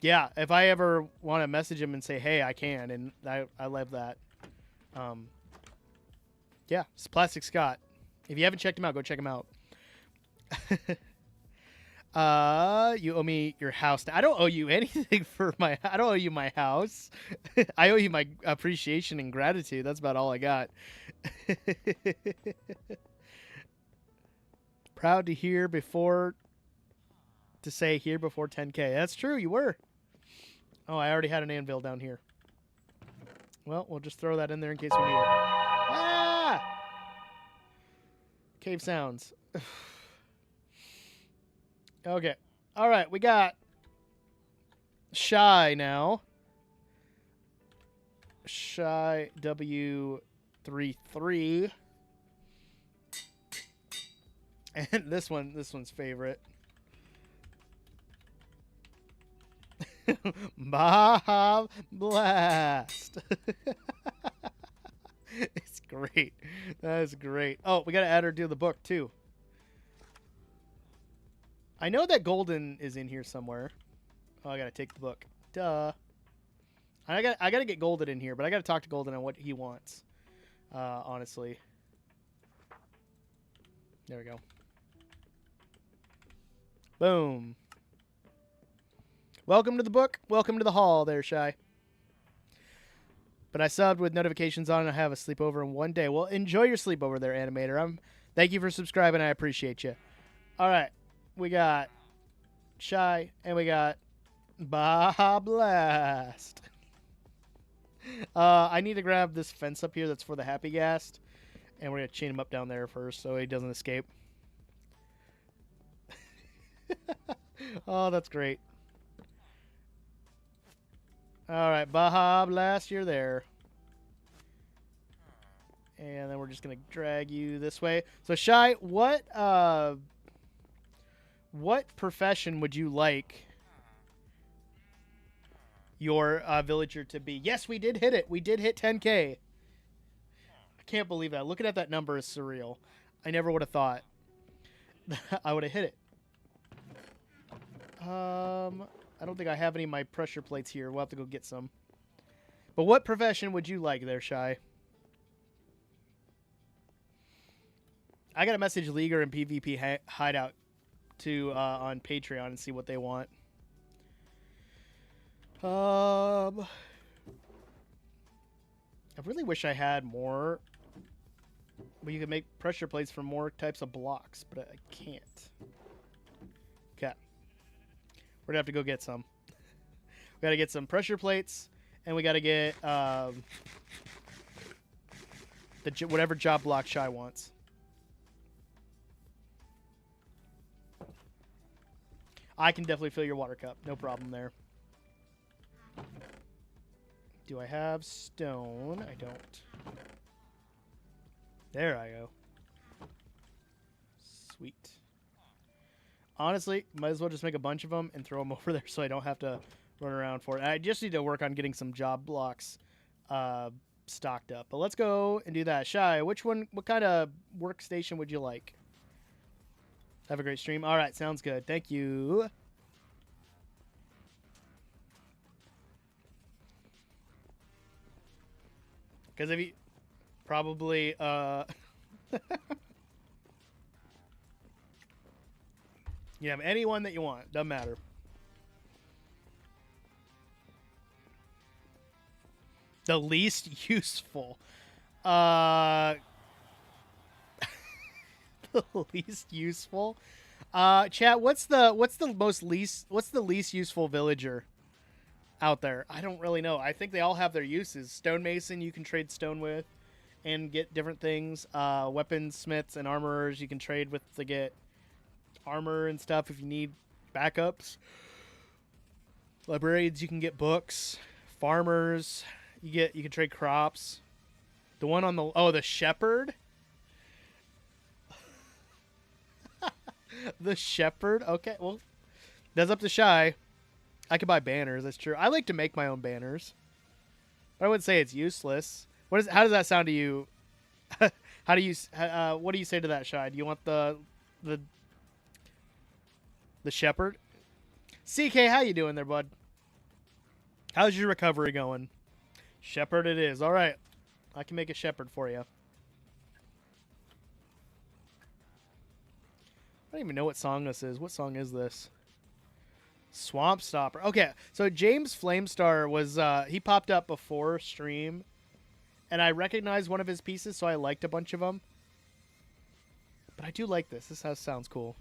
Yeah, if I ever want to message him and say, hey, I can, and I love that. Yeah, it's Plastic Scott. If you haven't checked him out, go check him out. You owe me your house. I don't owe you anything for my... I don't owe you my house. I owe you my appreciation and gratitude. That's about all I got. Proud to hear before... To say here before 10K. That's true, you were. Oh, I already had an anvil down here. Well, we'll just throw that in there in case we need it. Ah! Cave sounds. Okay. All right, we got Shy now. Shy W33. And this one's favorite. Baja Blast. It's great. That is great. Oh, we gotta add her to the book too. I know that Golden is in here somewhere. Oh, I gotta take the book. Duh. I gotta get Golden in here, but I gotta talk to Golden on what he wants. Honestly. There we go. Boom. Welcome to the book. Welcome to the hall there, Shy. But I subbed with notifications on and I have a sleepover in one day. Well, enjoy your sleepover there, Animator. Thank you for subscribing. I appreciate you. All right. We got Shy and we got Baja Blast. I need to grab this fence up here that's for the Happy Ghast. And we're going to chain him up down there first so he doesn't escape. Oh, that's great. All right, Baja Blast, you're there. And then we're just going to drag you this way. So, Shy, what profession would you like your villager to be? Yes, we did hit it. We did hit 10K. I can't believe that. Looking at that number is surreal. I never would have thought I would have hit it. I don't think I have any of my pressure plates here. We'll have to go get some. But what profession would you like there, Shy? I got to message Leaguer and PvP Hideout to on Patreon and see what they want. I really wish I had more. But you could make pressure plates for more types of blocks, but I can't. Okay. We're gonna have to go get some. We gotta get some pressure plates, and we gotta get whatever job block Shy wants. I can definitely fill your water cup. No problem there. Do I have stone? I don't. There I go. Sweet. Honestly, might as well just make a bunch of them and throw them over there so I don't have to run around for it. I just need to work on getting some job blocks stocked up. But let's go and do that. Shy, what kind of workstation would you like? Have a great stream. All right, sounds good. Thank you. Because if you probably you have anyone that you want. Doesn't matter. The least useful. The least useful. Chat, what's the least useful villager out there? I don't really know. I think they all have their uses. Stonemason you can trade stone with and get different things. Weaponsmiths and armorers you can trade with to get armor and stuff if you need backups. Librarians you can get books. Farmers you can trade crops. The one on the shepherd. The shepherd. Okay, well, that's up to Shy. I could buy banners. That's true. I like to make my own banners. But I wouldn't say it's useless. How does that sound to you? What do you say to that, Shy? Do you want the shepherd? CK, how you doing there, bud? How's your recovery going? Shepherd it is. All right. I can make a shepherd for you. I don't even know what song this is. What song is this? Swamp Stopper. Okay, so James Flamestar was he popped up before stream, and I recognized one of his pieces, so I liked a bunch of them. But I do like this. This house sounds cool.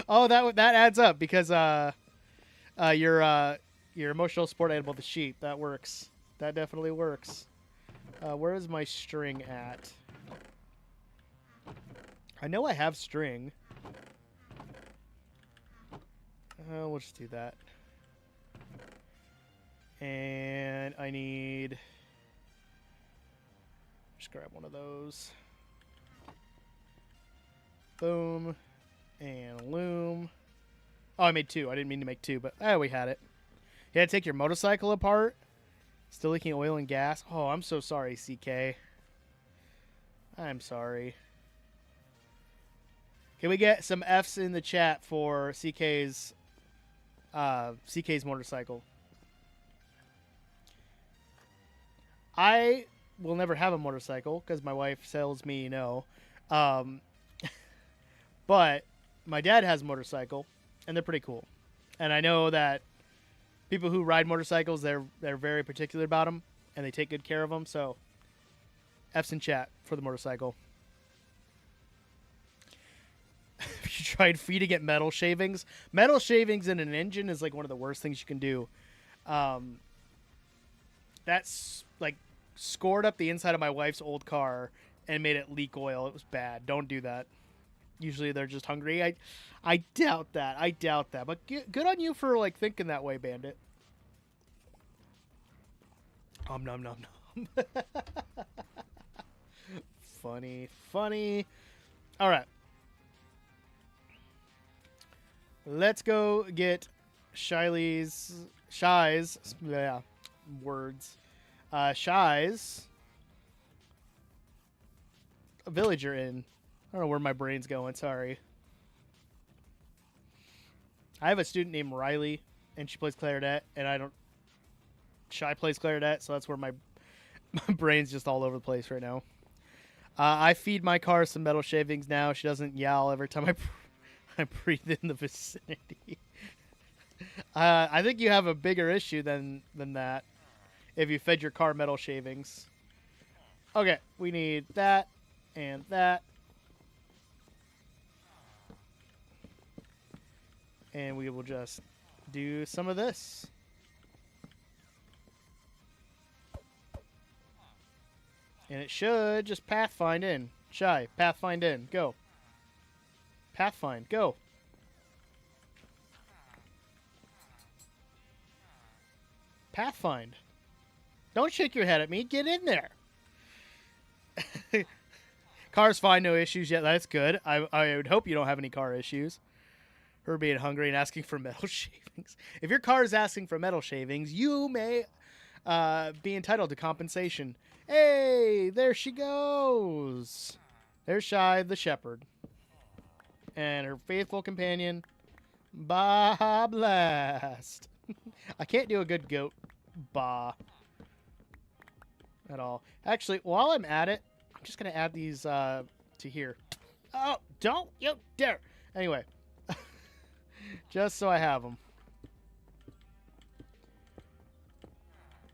Oh, that adds up because your emotional support animal, the sheep, that works. That definitely works. Where is my string at? I know I have string. We'll just do that. And I need... Just grab one of those. Boom. And loom. Oh, I made 2. I didn't mean to make 2, but we had it. You had to take your motorcycle apart. Still leaking oil and gas. Oh, I'm so sorry, CK. I'm sorry. Can we get some F's in the chat for CK's motorcycle? I will never have a motorcycle because my wife tells me no. But my dad has a motorcycle, and they're pretty cool. And I know that people who ride motorcycles, they're very particular about them, and they take good care of them. So, F's in chat for the motorcycle. Have you tried feeding it metal shavings? Metal shavings in an engine is like one of the worst things you can do. That's like scored up the inside of my wife's old car and made it leak oil. It was bad. Don't do that. Usually they're just hungry. I doubt that. I doubt that. But good on you for like thinking that way, Bandit. Nom nom nom. Funny, funny. All right. Let's go get Shy's words. Shy's a villager in. I don't know where my brain's going. Sorry. I have a student named Riley, and she plays clarinet, and I don't. Shy plays clarinet, so that's where my brain's just all over the place right now. I feed my car some metal shavings now. She doesn't yell every time I breathe in the vicinity. I think you have a bigger issue than that. If you fed your car metal shavings. Okay, we need that and that. And we will just do some of this. And it should just pathfind in. Shy, pathfind in. Go. Pathfind, go. Pathfind. Don't shake your head at me. Get in there. Car's fine. No issues yet. That's good. I would hope you don't have any car issues. Her being hungry and asking for metal shavings. If your car is asking for metal shavings, you may be entitled to compensation. Hey, there she goes. There's Shy the shepherd. And her faithful companion, Bah Blast. I can't do a good goat Bah at all. Actually, while I'm at it, I'm just going to add these to here. Oh, don't you dare. Anyway, just so I have them.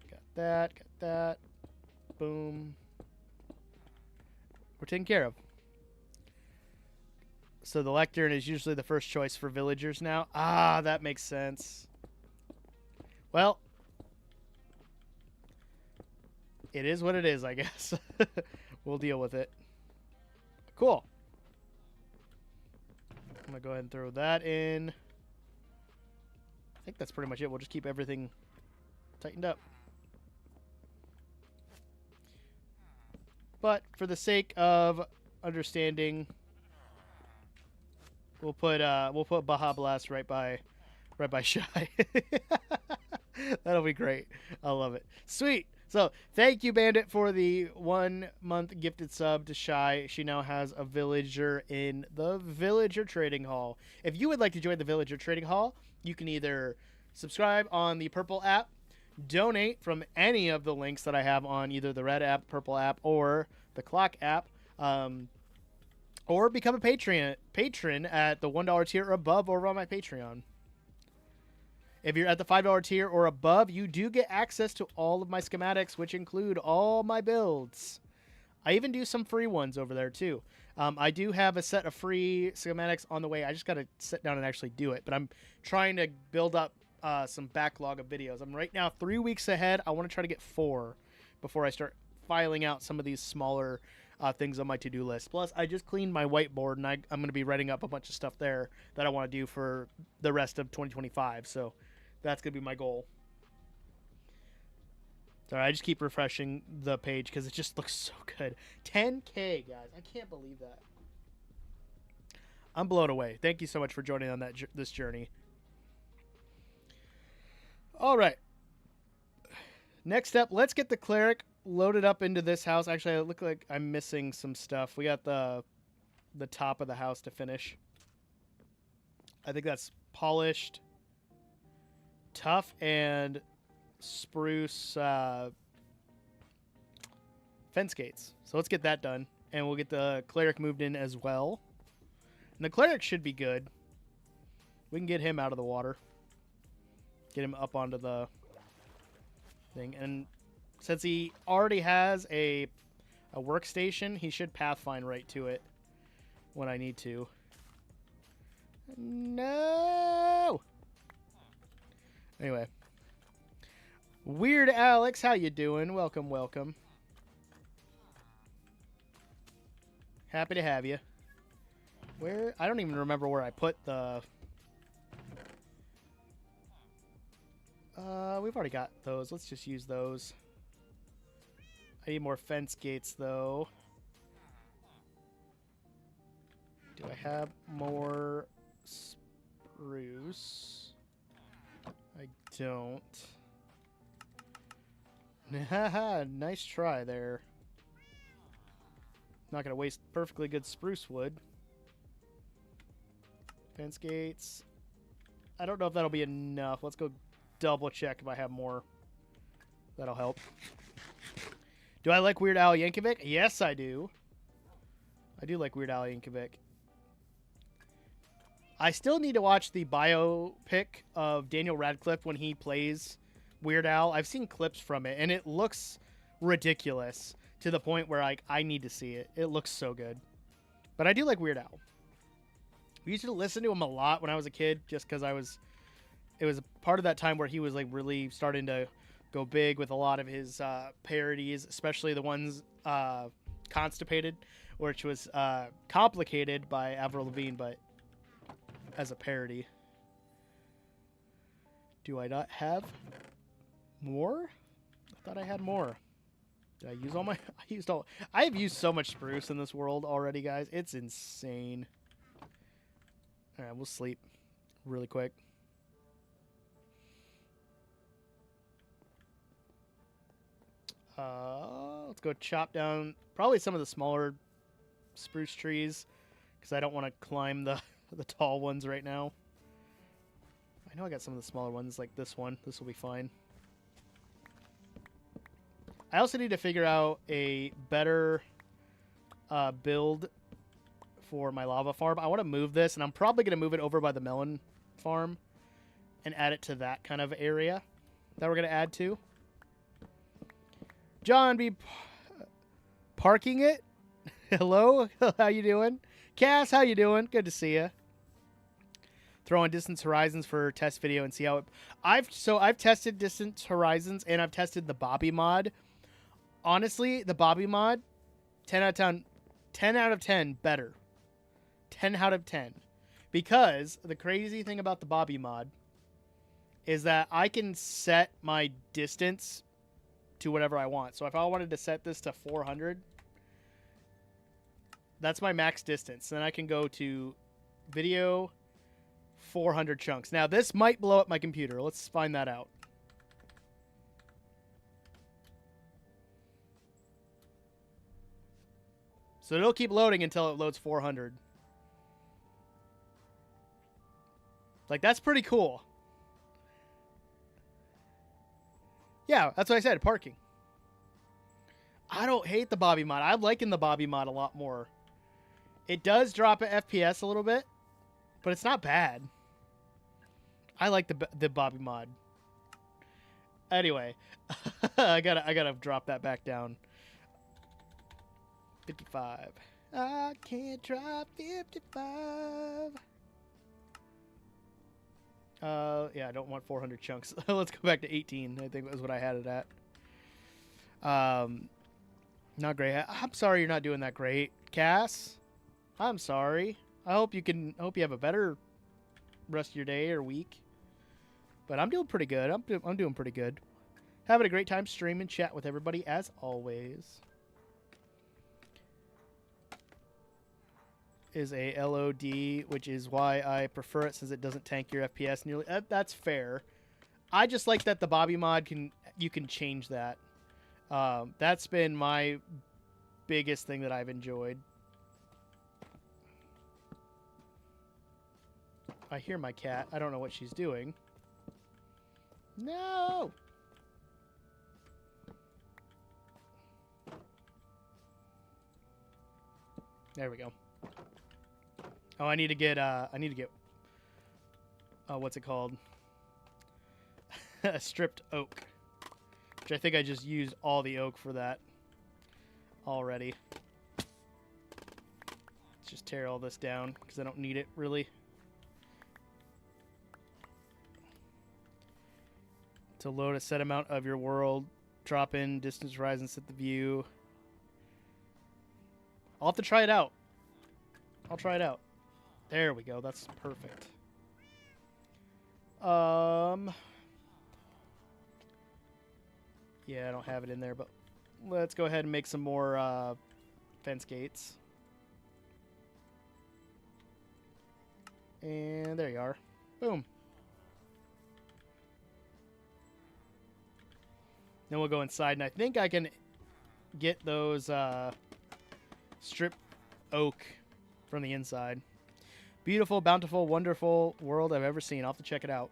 Got that. Boom. We're taken care of. So the lectern is usually the first choice for villagers now. Ah, that makes sense. Well, it is what it is, I guess. We'll deal with it. Cool. I'm going to go ahead and throw that in. I think that's pretty much it. We'll just keep everything tightened up. But for the sake of understanding, we'll put Baja Blast right by Shy. That'll be great. I love it. Sweet. So thank you, Bandit, for the 1 month gifted sub to Shy. She now has a villager in the Villager Trading Hall. If you would like to join the Villager Trading Hall, you can either subscribe on the Purple app, donate from any of the links that I have on either the Red app, Purple app, or the Clock app, or become a patron at the $1 tier or above over on my Patreon. If you're at the $5 tier or above, you do get access to all of my schematics, which include all my builds. I even do some free ones over there, too. I do have a set of free schematics on the way. I just got to sit down and actually do it. But I'm trying to build up some backlog of videos. I'm right now 3 weeks ahead. I want to try to get 4 before I start filing out some of these smaller things on my to-do list. Plus, I just cleaned my whiteboard, and I'm going to be writing up a bunch of stuff there that I want to do for the rest of 2025. So that's going to be my goal. Sorry, I just keep refreshing the page because it just looks so good. 10K, guys. I can't believe that. I'm blown away. Thank you so much for joining on this journey. All right. Next up, let's get the cleric loaded up into this house. Actually, I look like I'm missing some stuff. We got the top of the house to finish. I think that's polished, tough, and spruce fence gates. So let's get that done, and we'll get the cleric moved in as well. And the cleric should be good. We can get him out of the water. Get him up onto the thing. And since he already has a workstation, he should pathfind right to it when I need to. No! Anyway. Weird Alex, how you doing? Welcome, welcome. Happy to have you. Where? I don't even remember where I put the... we've already got those. Let's just use those. I need more fence gates, though. Do I have more spruce? I don't. Haha, nice try there. Not going to waste perfectly good spruce wood. Fence gates. I don't know if that'll be enough. Let's go double check if I have more. That'll help. Do I like Weird Al Yankovic? Yes, I do. I do like Weird Al Yankovic. I still need to watch the biopic of Daniel Radcliffe when he plays Weird Al. I've seen clips from it, and it looks ridiculous to the point where I need to see it. It looks so good. But I do like Weird Al. We used to listen to him a lot when I was a kid, just because it was a part of that time where he was like really starting to go big with a lot of his parodies, especially the ones Constipated, which was Complicated by Avril Lavigne, but as a parody. Do I not have more? I thought I had more. Did I use all my... I have used so much spruce in this world already, guys. It's insane. Alright, we'll sleep really quick. Let's go chop down probably some of the smaller spruce trees, because I don't want to climb the tall ones right now. I know I got some of the smaller ones, like this one. This will be fine. I also need to figure out a better build for my lava farm. I want to move this, and I'm probably going to move it over by the melon farm and add it to that kind of area that we're going to add to. John B. Parking it. Hello, how you doing? Cass, how you doing? Good to see you. Throw on Distance Horizons for test video and see how it... I've tested Distance Horizons, and I've tested the Bobby mod. Honestly, the Bobby mod, 10 out of 10. 10 out of 10 better. 10 out of 10. Because the crazy thing about the Bobby mod is that I can set my distance to whatever I want. So if I wanted to set this to 400, that's my max distance. Then I can go to video 400 chunks. Now, this might blow up my computer. Let's find that out. So it'll keep loading until it loads 400. Like, that's pretty cool. Yeah, that's what I said, parking. I don't hate the Bobby mod. I'm liking the Bobby mod a lot more. It does drop at FPS a little bit, but it's not bad. I like the Bobby mod. Anyway, I gotta drop that back down. 55. I can't drop 55. Yeah, I don't want 400 chunks. Let's go back to 18. I think that was what I had it at. Not great. I'm sorry you're not doing that great, Cass. I'm sorry. I hope you have a better rest of your day or week. But I'm doing pretty good. I'm doing pretty good. Having a great time streaming, chat with everybody as always. is a LOD, which is why I prefer it since it doesn't tank your FPS nearly. That's fair. I just like that the Bobby mod you can change that. That's been my biggest thing that I've enjoyed. I hear my cat. I don't know what she's doing. No! There we go. Oh, I need to get what's it called? A stripped oak. Which I think I just used all the oak for that already. Let's just tear all this down because I don't need it really. To load a set amount of your world, drop in distance horizon, set the view. I'll have to try it out. I'll try it out. There we go. That's perfect. Yeah, I don't have it in there, but let's go ahead and make some more fence gates. And there you are. Boom. Then we'll go inside, and I think I can get those strip oak from the inside. Beautiful, bountiful, wonderful world I've ever seen. I'll have to check it out.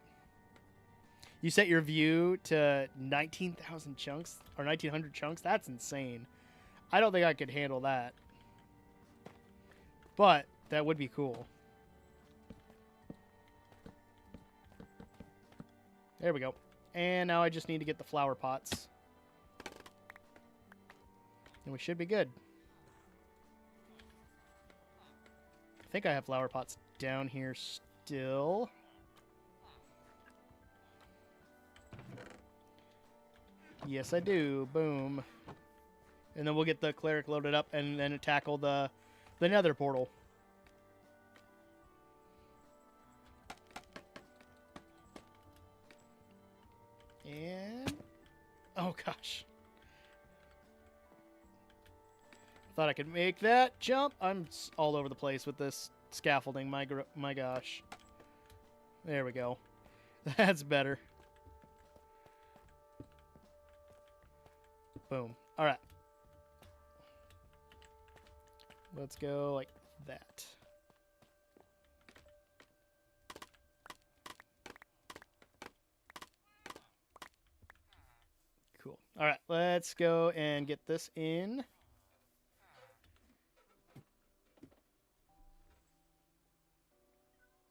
You set your view to 19,000 chunks, or 1,900 chunks? That's insane. I don't think I could handle that. But that would be cool. There we go. And now I just need to get the flower pots. And we should be good. I think I have flower pots down here still. Yes, I do. Boom. And then we'll get the cleric loaded up and then tackle the nether portal. And... oh, gosh. Thought I could make that jump. I'm all over the place with this scaffolding. My gosh. There we go. That's better. Boom. All right. Let's go like that. Cool. All right. Let's go and get this in.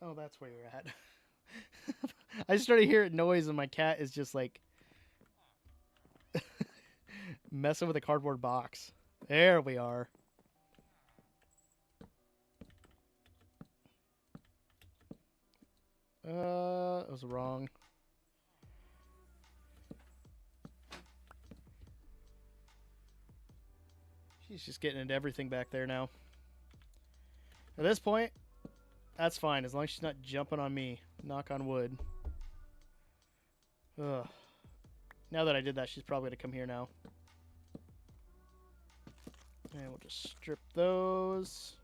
Oh, that's where you're at. I just started hearing noise and my cat is just like messing with a cardboard box. There we are. That was wrong. She's just getting into everything back there now. At this point, that's fine, as long as she's not jumping on me. Knock on wood. Ugh. Now that I did that, she's probably going to come here now. And we'll just strip those.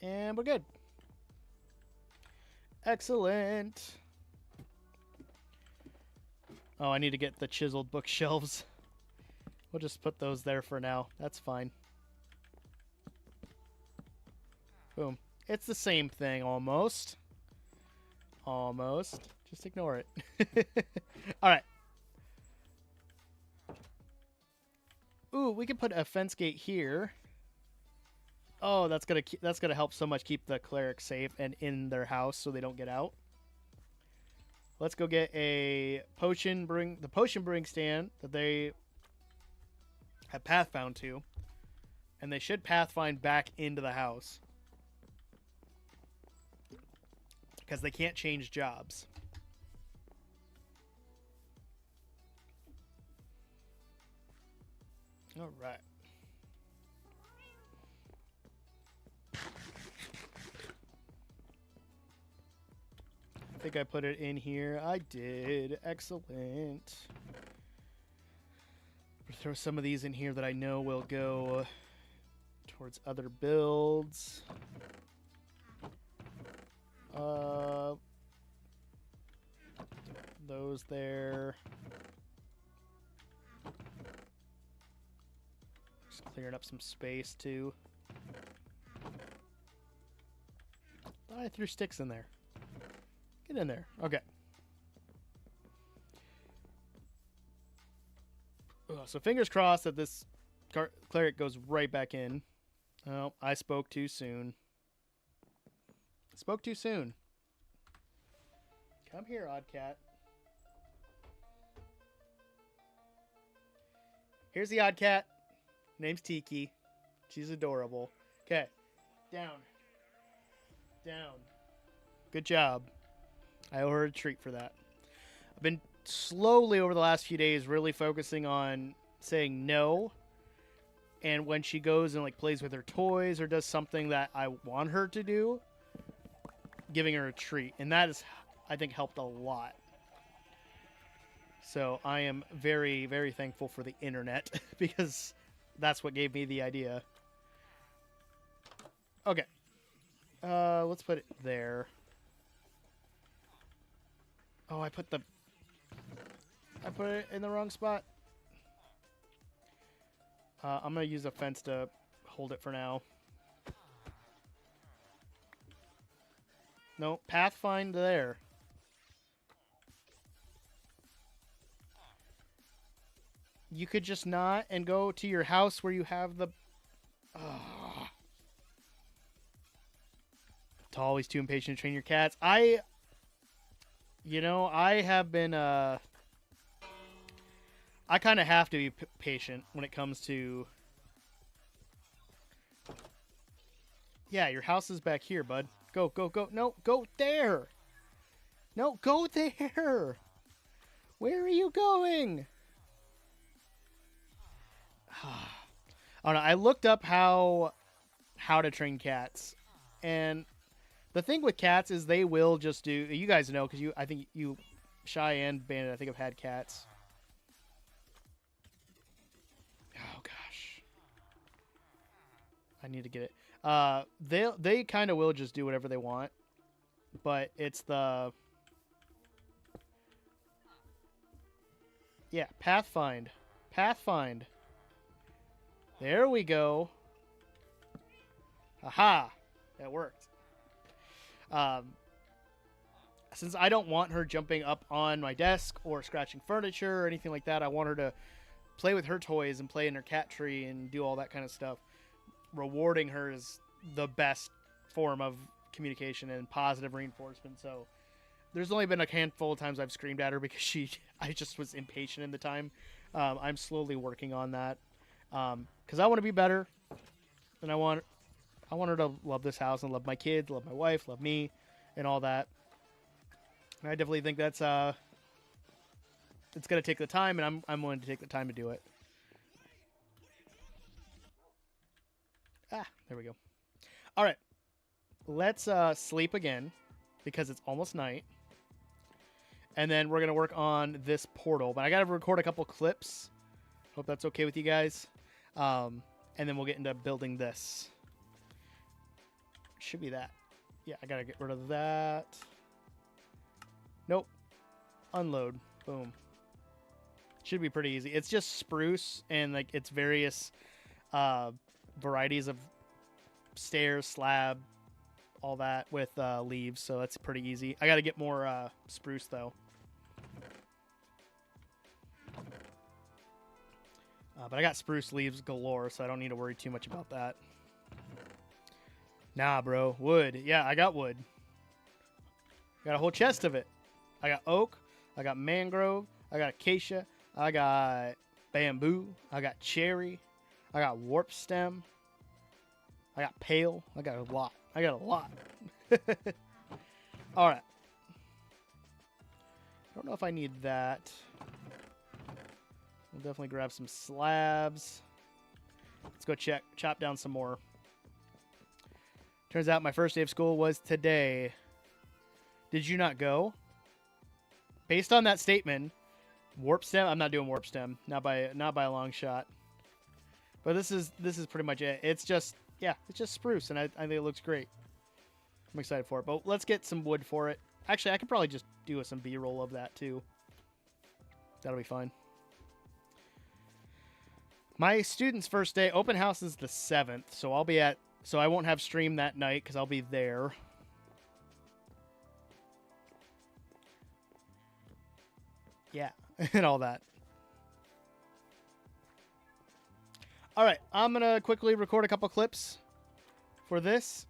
And we're good. Excellent. Oh, I need to get the chiseled bookshelves. We'll just put those there for now. That's fine. Boom. It's the same thing, almost. Almost. Just ignore it. Alright. Ooh, we can put a fence gate here. Oh, that's gonna help so much keep the cleric safe and in their house so they don't get out. Let's go get a potion the potion brewing stand that they have pathfound to. And they should pathfind back into the house. Because they can't change jobs. All right. I think I put it in here. I did. Excellent. throw some of these in here that I know will go towards other builds. Those there. Just clearing up some space too. Thought I threw sticks in there. Get in there. Okay. So fingers crossed that this cleric goes right back in. Oh, I spoke too soon. Spoke too soon. Come here, odd cat. Here's the odd cat. Name's Tiki. She's adorable. Okay. Down. Down. Good job. I owe her a treat for that. I've been slowly over the last few days really focusing on saying no. And when she goes and like plays with her toys or does something that I want her to do, giving her a treat. And that has, I think, helped a lot. So I am very, very thankful for the internet because that's what gave me the idea. Okay. Let's put it there. Oh, I put it in the wrong spot. I'm going to use a fence to hold it for now. No, pathfind there. You could just not and go to your house where you have the... It's always too impatient to train your cats. I have been... I kind of have to be patient when it comes to... Yeah, your house is back here, bud. Go, go, go. No, go there. No, go there. Where are you going? I don't know. I looked up how to train cats, and the thing with cats is they will just do. You guys know because I think you, Shy and Bandit, I think have had cats. Oh gosh, I need to get it. They kind of will just do whatever they want, but it's the pathfind. There we go. Aha! That worked. Since I don't want her jumping up on my desk or scratching furniture or anything like that, I want her to play with her toys and play in her cat tree and do all that kind of stuff. Rewarding her is the best form of communication and positive reinforcement. So there's only been a handful of times I've screamed at her because I just was impatient in the time. I'm slowly working on that. Because I want to be better, and I want her to love this house and love my kids, love my wife, love me, and all that. And I definitely think that's it's gonna take the time, and I'm willing to take the time to do it. There we go. All right, let's sleep again because it's almost night, and then we're gonna work on this portal. But I gotta record a couple clips. Hope that's okay with you guys. And then we'll get into building this. Should be that. Yeah, I gotta get rid of that. Nope. Unload. Boom. Should be pretty easy. It's just spruce and like it's various varieties of stairs, slab, all that with leaves. So that's pretty easy. I gotta get more spruce though. But I got spruce leaves galore, so I don't need to worry too much about that. Nah, bro. Wood. Yeah, I got wood. Got a whole chest of it. I got oak. I got mangrove. I got acacia. I got bamboo. I got cherry. I got warp stem. I got pale. I got a lot. All right. I don't know if I need that. We'll definitely grab some slabs. Let's go chop down some more. Turns out my first day of school was today. Did you not go? Based on that statement, Warp stem. I'm not doing warp stem. Not by a long shot. But this is pretty much it. It's just it's just spruce, and I think it looks great. I'm excited for it. But let's get some wood for it. Actually, I could probably just do some B-roll of that too. That'll be fine. My student's first day open house is the 7th, so I won't have stream that night because I'll be there. Yeah, and all that. All right, I'm gonna quickly record a couple clips for this,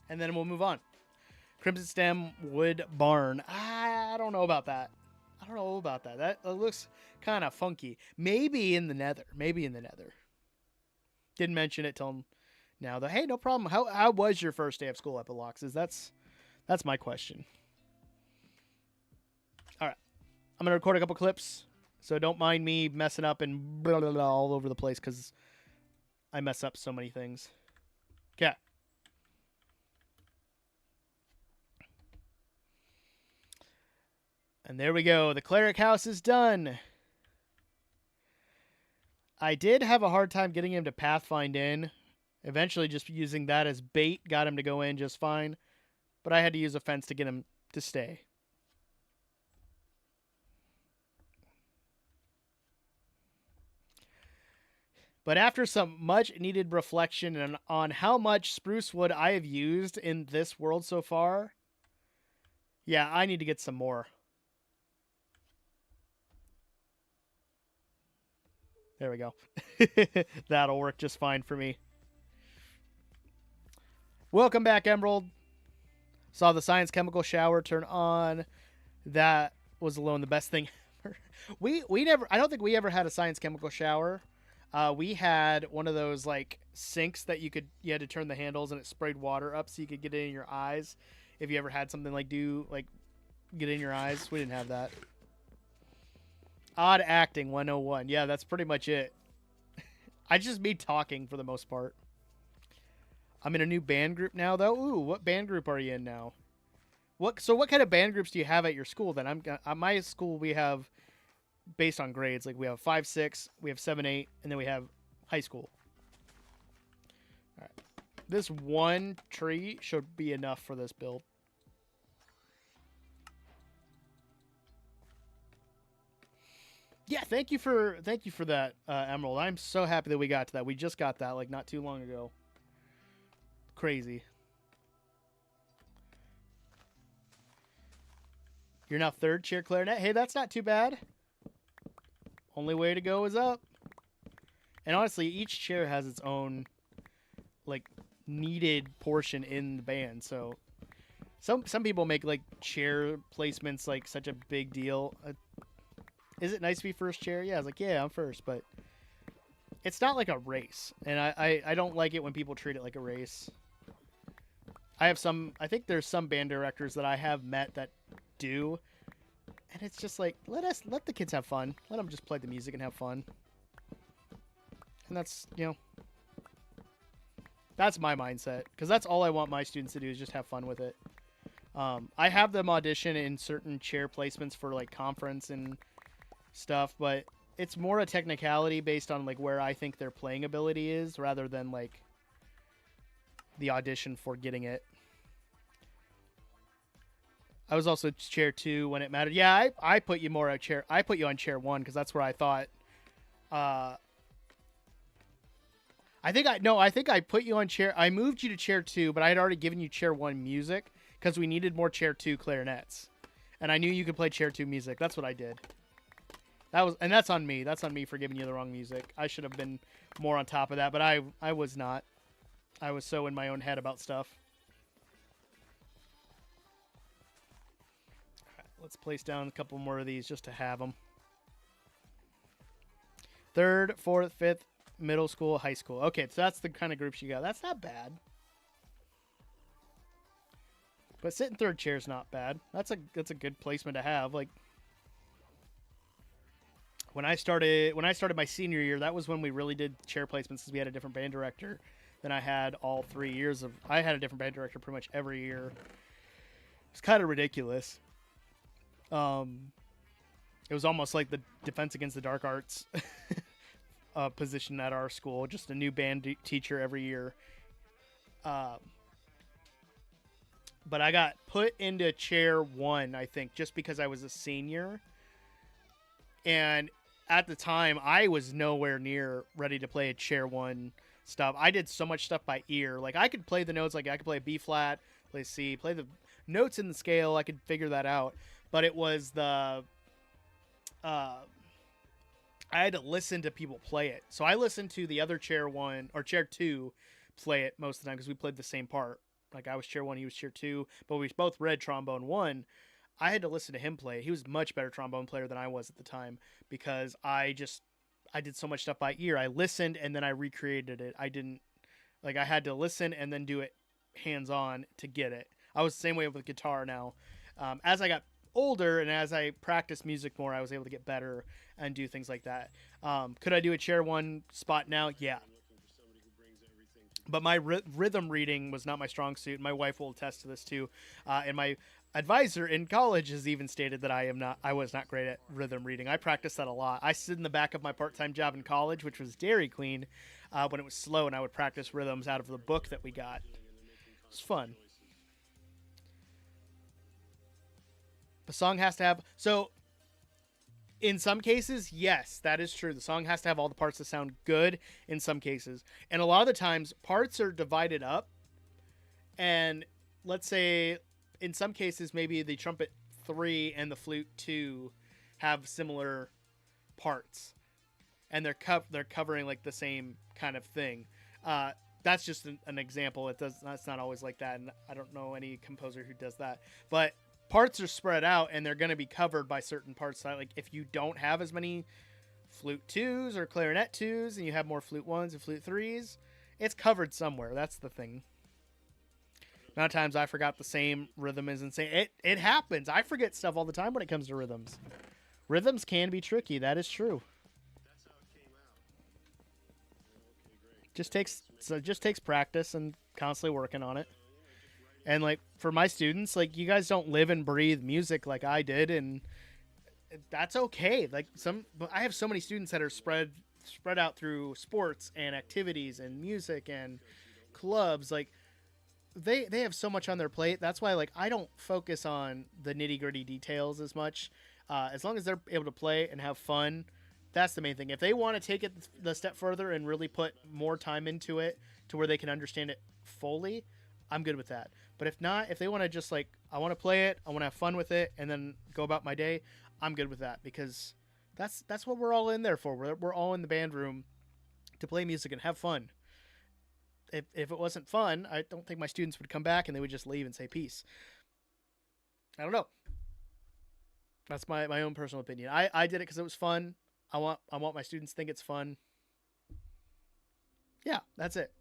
and then we'll move on. Crimson Stem Wood Barn. I don't know about that. That looks kind of funky. Maybe in the Nether. Didn't mention it till now, though. Hey, no problem. How was your first day of school, Epiloxes? That's my question. All right. I'm going to record a couple clips, so don't mind me messing up and blah, blah, blah, all over the place because I mess up so many things. Okay. And there we go. The cleric house is done. I did have a hard time getting him to pathfind in. Eventually, just using that as bait got him to go in just fine. But I had to use a fence to get him to stay. But after some much needed reflection on how much spruce wood I have used in this world so far, yeah, I need to get some more. There we go. That'll work just fine for me. Welcome back, Emerald. Saw the science chemical shower turn on. That was alone the best thing ever. I don't think we ever had a science chemical shower. We had one of those like sinks that you had to turn the handles and it sprayed water up so you could get it in your eyes. If you ever had something like get in your eyes, we didn't have that. Odd acting 101. Yeah, that's pretty much it. I just me talking for the most part. I'm in a new band group now, though. Ooh, what band group are you in now? What kind of band groups do you have at your school then? At my school, we have, based on grades, like we have 5, 6, we have 7, 8, and then we have high school. All right. This one tree should be enough for this build. Yeah, thank you for that, Emerald. I'm so happy that we got to that. We just got that like not too long ago. Crazy. You're now 3rd chair clarinet. Hey, that's not too bad. Only way to go is up. And honestly, each chair has its own like needed portion in the band. So some people make like chair placements like such a big deal. Is it nice to be first chair? Yeah, I was like, yeah, I'm first, but it's not like a race. And I don't like it when people treat it like a race. I think there's some band directors that I have met that do. And it's just like, let the kids have fun. Let them just play the music and have fun. And that's, that's my mindset. Because that's all I want my students to do is just have fun with it. I have them audition in certain chair placements for like conference and stuff, but it's more a technicality based on like where I think their playing ability is rather than like the audition for getting it. I was also chair 2 when it mattered. Yeah, I put you more at chair. I put you on chair 1 because that's where I thought. I think I put you on chair. I moved you to chair 2, but I had already given you chair 1 music because we needed more chair 2 clarinets, and I knew you could play chair 2 music. That's what I did. That's on me. That's on me for giving you the wrong music. I should have been more on top of that, but I was not. I was so in my own head about stuff. All right, let's place down a couple more of these just to have them. 3rd, 4th, 5th, middle school, high school. Okay, so that's the kind of groups you got. That's not bad. But sitting 3rd chair is not bad. That's a good placement to have. Like when I started my senior year, that was when we really did chair placements because we had a different band director than I had all 3 years of. I had a different band director pretty much every year. It's kind of ridiculous. It was almost like the Defense Against the Dark Arts position at our school. Just a new band teacher every year. But I got put into chair 1, I think, just because I was a senior. And at the time, I was nowhere near ready to play a chair 1 stuff. I did so much stuff by ear. Like, I could play the notes, like I could play B flat, play C, play the notes in the scale. I could figure that out. But it was the I had to listen to people play it. So I listened to the other chair 1 or chair 2 play it most of the time because we played the same part. Like, I was chair 1, he was chair 2, but we both read trombone 1. I had to listen to him play it. He was a much better trombone player than I was at the time because I did so much stuff by ear. I listened and then I recreated it. I had to listen and then do it hands-on to get it. I was the same way with guitar now. As I got older and as I practiced music more, I was able to get better and do things like that. Could I do a chair 1 spot now? Yeah. But my rhythm reading was not my strong suit. My wife will attest to this too. And my advisor in college has even stated that I was not great at rhythm reading. I practiced that a lot. I stood in the back of my part-time job in college, which was Dairy Queen, when it was slow, and I would practice rhythms out of the book that we got. It was fun. The song has to have... So, in some cases, yes, that is true. The song has to have all the parts that sound good in some cases. And a lot of the times, parts are divided up. And let's say, in some cases, maybe the trumpet 3 and the flute 2 have similar parts. And they're covering like the same kind of thing. That's just an example. That's not always like that. And I don't know any composer who does that. But parts are spread out and they're going to be covered by certain parts. Like if you don't have as many flute 2s or clarinet 2s and you have more flute 1s and flute 3s, it's covered somewhere. That's the thing. Amount of times I forgot the same rhythm is insane. It happens. I forget stuff all the time when it comes to rhythms. Rhythms can be tricky. That is true. That's how it came out. Just takes practice and constantly working on it. And like for my students, like you guys don't live and breathe music like I did, and that's okay. Like I have so many students that are spread out through sports and activities and music and clubs. Like they have so much on their plate. That's why like I don't focus on the nitty-gritty details as much. As long as they're able to play and have fun, that's the main thing. If they want to take it the step further and really put more time into it to where they can understand it fully, I'm good with that. But if not, if they want to just like, I want to play it, I want to have fun with it, and then go about my day, I'm good with that because that's what we're all in there for. We're all in the band room to play music and have fun. If it wasn't fun, I don't think my students would come back and they would just leave and say peace. I don't know. That's my own personal opinion. I did it because it was fun. I want my students to think it's fun. Yeah, that's it.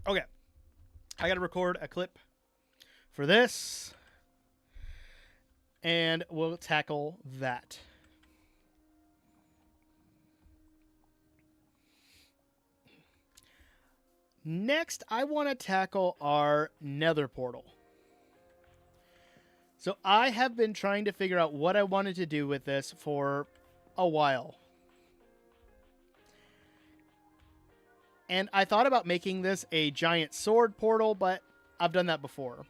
Okay. I got to record a clip for this, and we'll tackle that. Next, I want to tackle our nether portal. So I have been trying to figure out what I wanted to do with this for a while. And I thought about making this a giant sword portal, but I've done that before.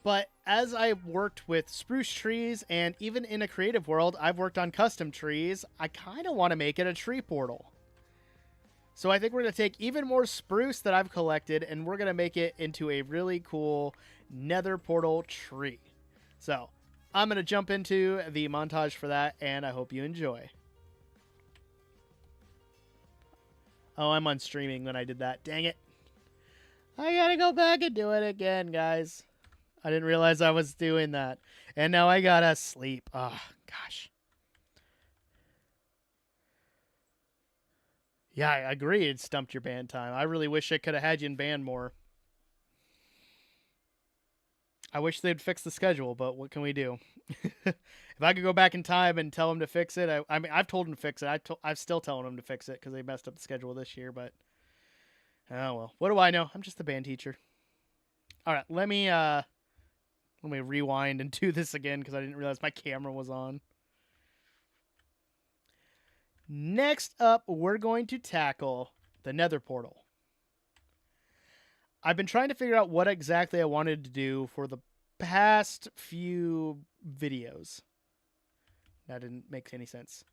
But as I've worked with spruce trees, and even in a creative world, I've worked on custom trees, I kind of want to make it a tree portal. So I think we're going to take even more spruce that I've collected, and we're going to make it into a really cool nether portal tree. So I'm going to jump into the montage for that, and I hope you enjoy. Oh, I'm on streaming when I did that. Dang it. I gotta go back and do it again, guys. I didn't realize I was doing that. And now I gotta sleep. Oh, gosh. Yeah, I agree it stumped your band time. I really wish I could have had you in band more. I wish they'd fix the schedule, but what can we do? If I could go back in time and tell them to fix it, I mean, I've told them to fix it. I'm still telling them to fix it because they messed up the schedule this year, but oh well. What do I know? I'm just the band teacher. All right, let me Let me rewind and do this again because I didn't realize my camera was on. Next up, we're going to tackle the Nether Portal. I've been trying to figure out what exactly I wanted to do for the past few videos. That didn't make any sense.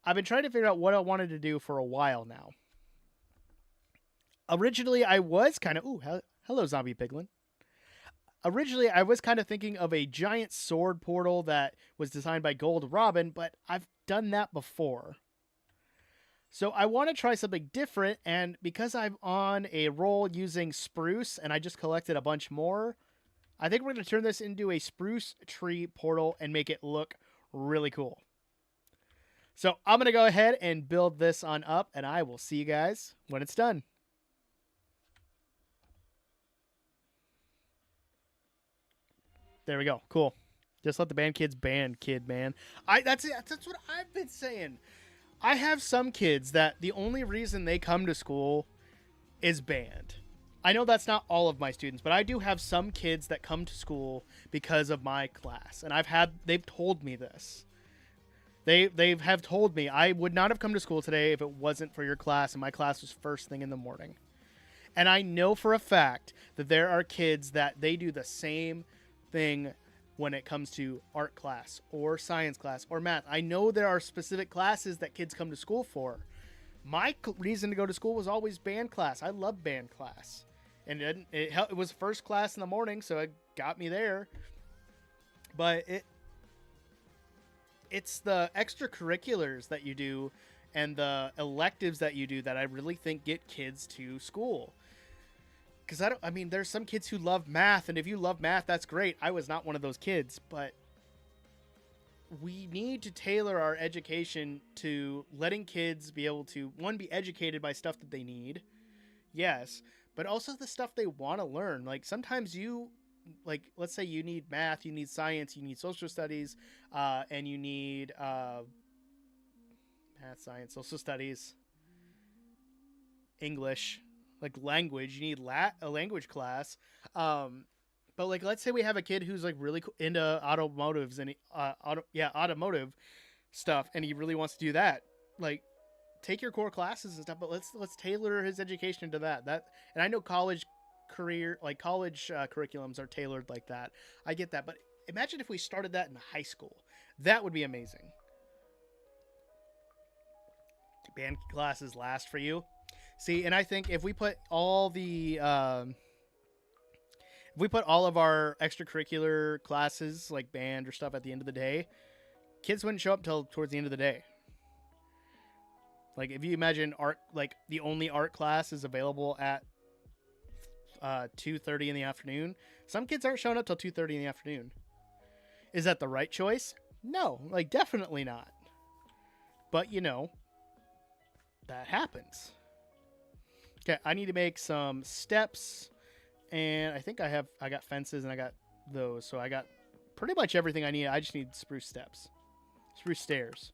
I've been trying to figure out what I wanted to do for a while now. Originally, I was kind of... Ooh, hello, Zombie Piglin. Originally, I was kind of thinking of a giant sword portal that was designed by Gold Robin, but I've done that before. So I want to try something different, and because I'm on a roll using spruce, and I just collected a bunch more, I think we're going to turn this into a spruce tree portal and make it look really cool. So I'm going to go ahead and build this on up, and I will see you guys when it's done. There we go. Cool. Just let the band kids band, kid, man. That's it. That's what I've been saying. I have some kids that the only reason they come to school is band. I know that's not all of my students, but I do have some kids that come to school because of my class. And they've told me this. They have told me I would not have come to school today if it wasn't for your class, and my class was first thing in the morning. And I know for a fact that there are kids that they do the same thing when it comes to art class or science class or math. I know there are specific classes that kids come to school for. My reason to go to school was always band class. I love band class. And it was first class in the morning, so it got me there. But it's the extracurriculars that you do and the electives that you do that I really think get kids to school. Because there's some kids who love math, and if you love math, that's great. I was not one of those kids, but we need to tailor our education to letting kids be able to, one, be educated by stuff that they need, yes, but also the stuff they want to learn. Like, sometimes let's say you need math, you need science, you need social studies, and you need math, science, social studies, English, like language. You need a language class. But like, let's say we have a kid who's like really into automotives and automotive stuff, and he really wants to do that. Like, take your core classes and stuff, but let's tailor his education to that. And I know college curriculums are tailored like that. I get that, but imagine if we started that in high school. That would be amazing. Do band classes last for you? See, and I think if we put all of our extracurricular classes like band or stuff at the end of the day, kids wouldn't show up till towards the end of the day. Like, if you imagine art, like the only art class is available at 2:30 in the afternoon, some kids aren't showing up till 2:30 in the afternoon. Is that the right choice? No, like, definitely not. But that happens. Okay, I need to make some steps, and I think I got fences and I got those, so I got pretty much everything I need. I just need spruce steps. Spruce stairs.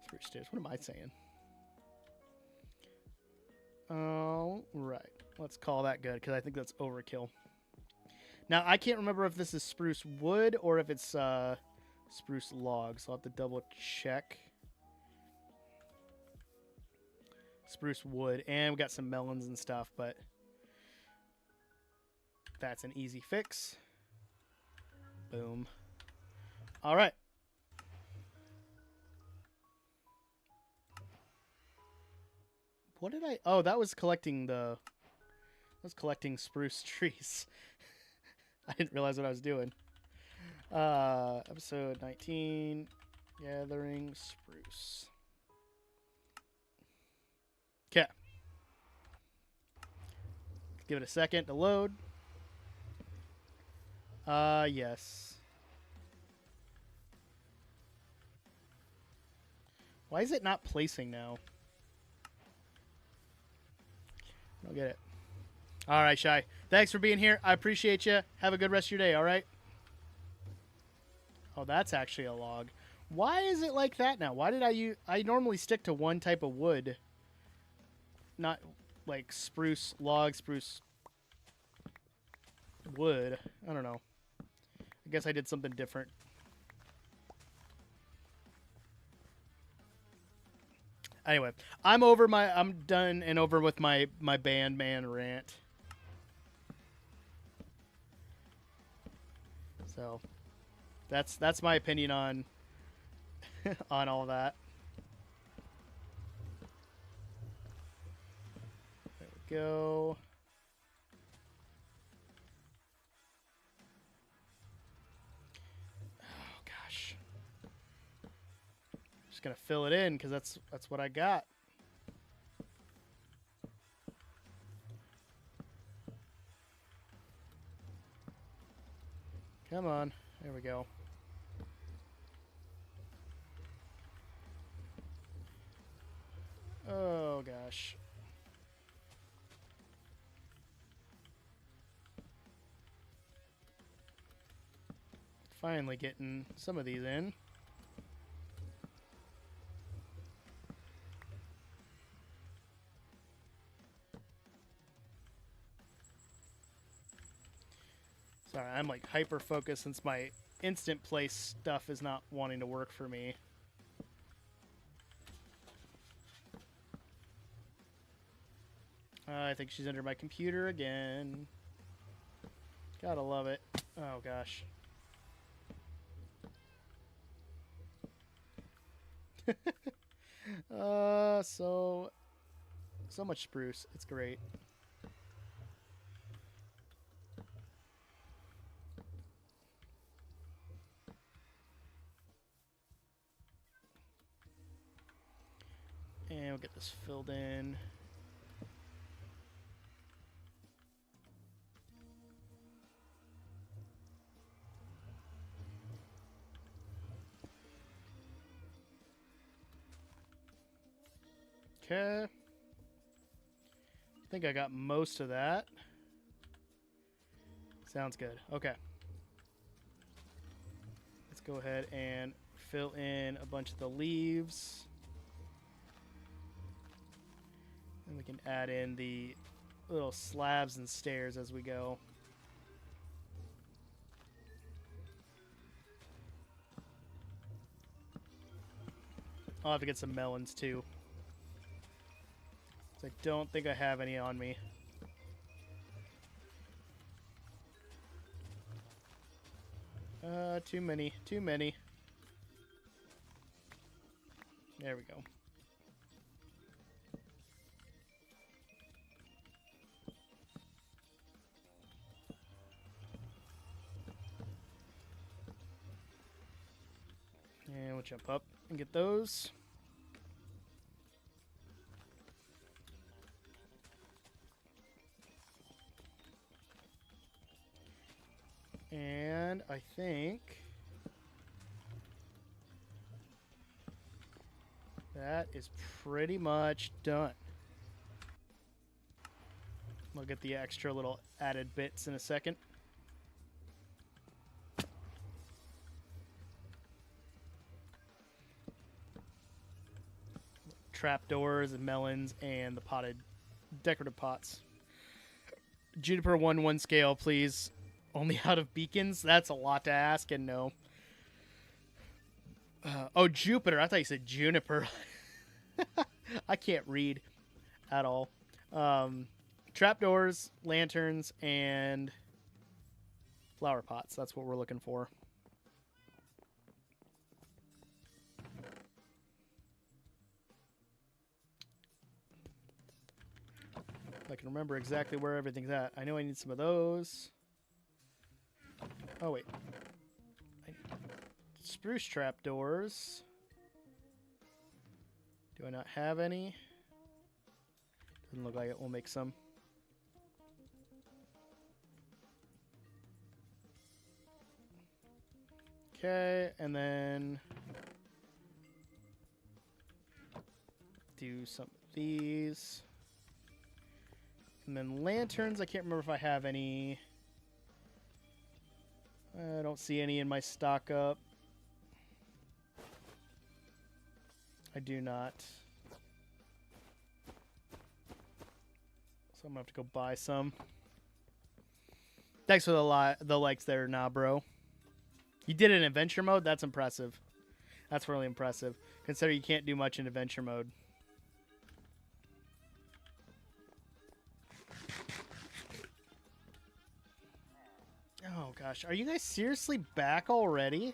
Spruce stairs. What am I saying? Oh, right. Let's call that good, because I think that's overkill. Now, I can't remember if this is spruce wood or if it's spruce logs, so I'll have to double check. Spruce wood, and we got some melons and stuff, but that's an easy fix. Boom. All right. What did I... Oh, that was collecting spruce trees. I didn't realize what I was doing. Episode 19, gathering spruce. Okay. Give it a second to load. Yes. Why is it not placing now? I don't get it. All right, Shy. Thanks for being here. I appreciate you. Have a good rest of your day, all right? Oh, that's actually a log. Why is it like that now? Why did I normally stick to one type of wood. Not like spruce log, spruce wood. I don't know. I guess I did something different. Anyway, I'm done and over with my bandman rant. So that's my opinion on on all that. There we go. Oh gosh. Just gonna fill it in because that's what I got. Come on. There we go. Oh gosh. Finally getting some of these in. Sorry, I'm like hyper focused since my instant place stuff is not wanting to work for me. I think she's under my computer again. Gotta love it. Oh gosh. So much spruce. It's great. And we'll get this filled in. Okay. I think I got most of that. Sounds good. Okay. Let's go ahead and fill in a bunch of the leaves. And we can add in the little slabs and stairs as we go. I'll have to get some melons too. I don't think I have any on me. Too many. Too many. There we go. And we'll jump up and get those. And I think that is pretty much done. We'll get the extra little added bits in a second. Trapdoors and melons and the potted decorative pots. Juniper 1/1 scale, please. Only out of beacons? That's a lot to ask, and no. Oh, Jupiter. I thought you said juniper. I can't read at all. Trapdoors, lanterns, and flower pots. That's what we're looking for. If I can remember exactly where everything's at. I know I need some of those. Oh, wait. Spruce trapdoors. Do I not have any? Doesn't look like it. We'll make some. Okay, and then do some of these. And then lanterns, I can't remember if I have any. I don't see any in my stock up. I do not. So I'm gonna have to go buy some. Thanks for the likes there, nah, bro. You did it in adventure mode? That's impressive. That's really impressive. Consider you can't do much in adventure mode. Oh gosh, are you guys seriously back already?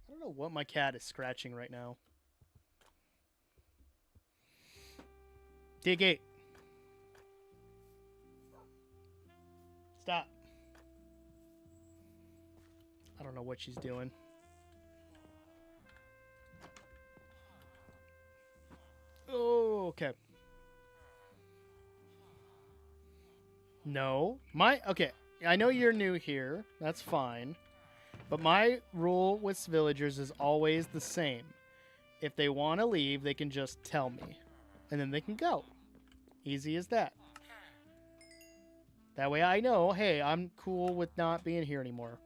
I don't know what my cat is scratching right now. Dig 8. Stop. I don't know what she's doing. Oh, okay. No. Okay. I know you're new here. That's fine. But my rule with villagers is always the same. If they want to leave, they can just tell me. And then they can go. Easy as that. That way I know, hey, I'm cool with not being here anymore.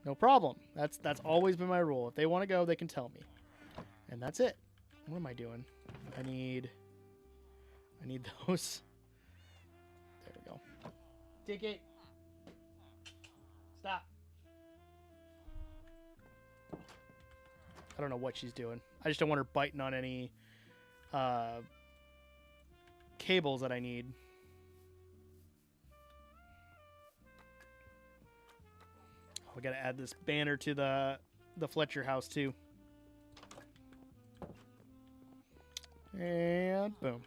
No problem. That's always been my rule. If they want to go, they can tell me. And that's it. What am I doing? I need those. There we go. Take it. Stop. I don't know what she's doing. I just don't want her biting on any cables that I need. We gotta add this banner to the Fletcher house too. And boom.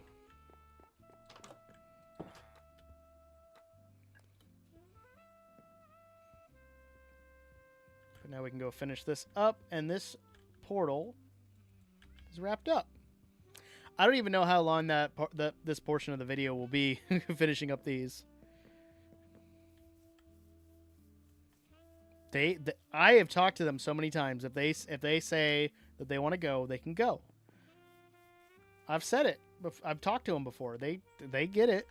But now we can go finish this up, and this portal is wrapped up. I don't even know how long this portion of the video will be finishing up these. I have talked to them so many times. If they say that they want to go, they can go. I've said it. I've talked to them before. They get it.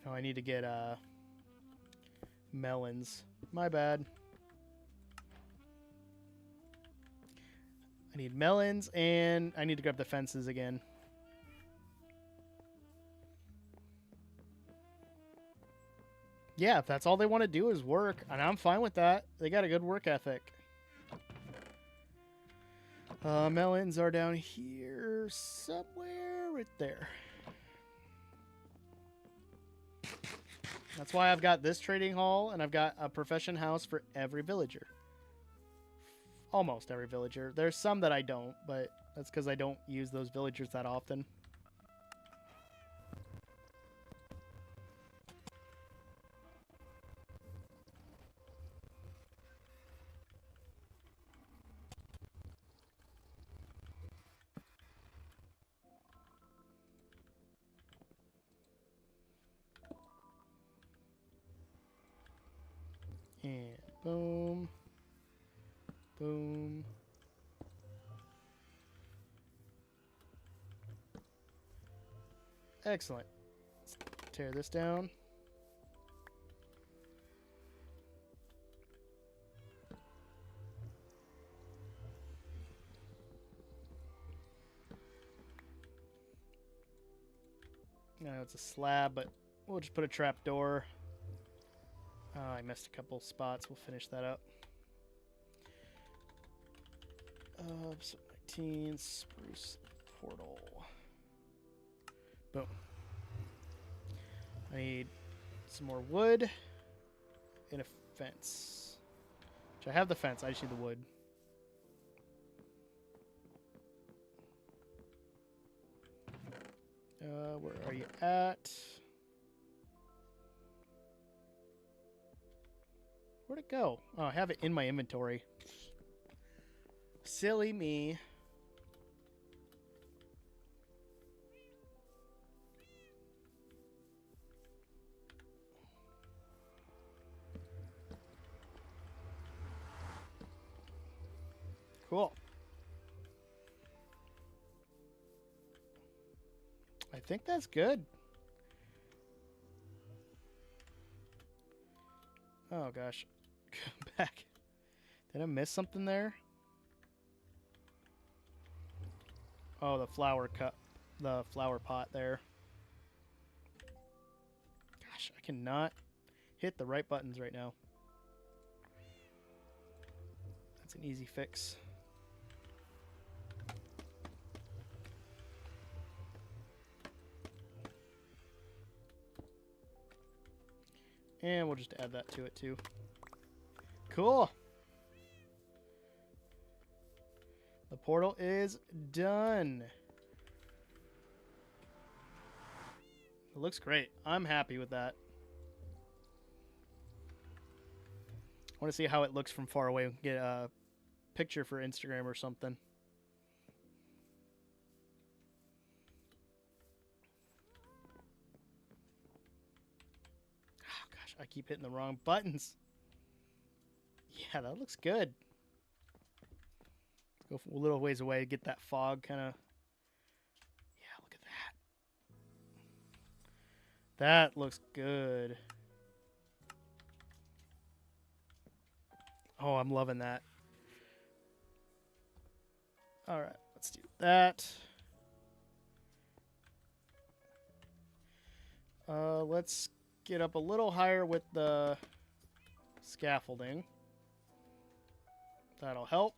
Oh, I need to get melons. My bad. I need melons, and I need to grab the fences again. Yeah, if that's all they want to do is work, and I'm fine with that. They got a good work ethic. Melons are down here somewhere right there. That's why I've got this trading hall, and I've got a profession house for every villager. Almost every villager. There's some that I don't, but that's because I don't use those villagers that often. And boom. Boom. Excellent. Let's tear this down. No, it's a slab, but we'll just put a trap door. Oh, I missed a couple spots. We'll finish that up. So 19 spruce portal. Boom. I need some more wood and a fence. Which I have the fence. I just need the wood. Where are you at? Where'd it go? Oh, I have it in my inventory. Silly me. Cool. I think that's good. Oh gosh. Come back. Did I miss something there? Oh, the flower cup. The flower pot there. Gosh, I cannot hit the right buttons right now. That's an easy fix. And we'll just add that to it too. Cool. The portal is done. It looks great. I'm happy with that. I want to see how it looks from far away. Get a picture for Instagram or something. Oh gosh, I keep hitting the wrong buttons. Yeah, that looks good. Let's go a little ways away, get that fog kind of. Yeah, look at that. That looks good. Oh, I'm loving that. All right, let's do that. Let's get up a little higher with the scaffolding. That'll help.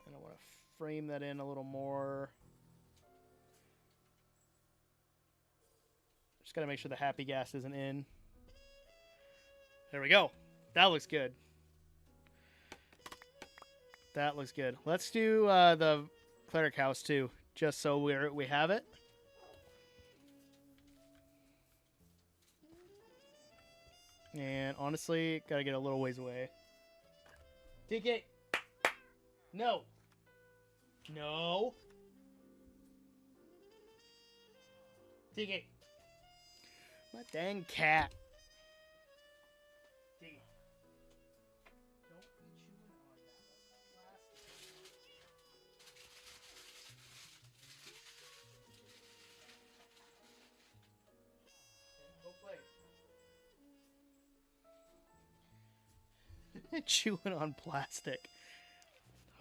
And I want to frame that in a little more. Just got to make sure the happy gas isn't in. There we go. That looks good. That looks good. Let's do the cleric house too, just so we have it. And honestly, gotta get a little ways away. TK! No! No! TK! My dang cat. TK. Don't be chewing on that. That's plastic. Go play. Chewing on plastic.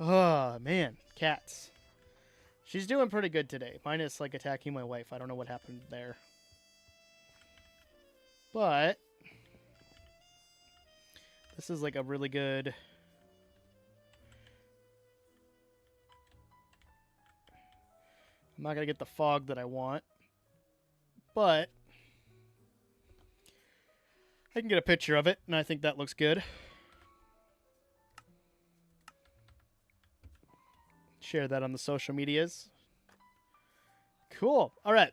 Oh, man. Cats. She's doing pretty good today. Minus, like, attacking my wife. I don't know what happened there. But this is, like, a really good... I'm not going to get the fog that I want. But I can get a picture of it, and I think that looks good. Share that on the social medias. Cool. All right.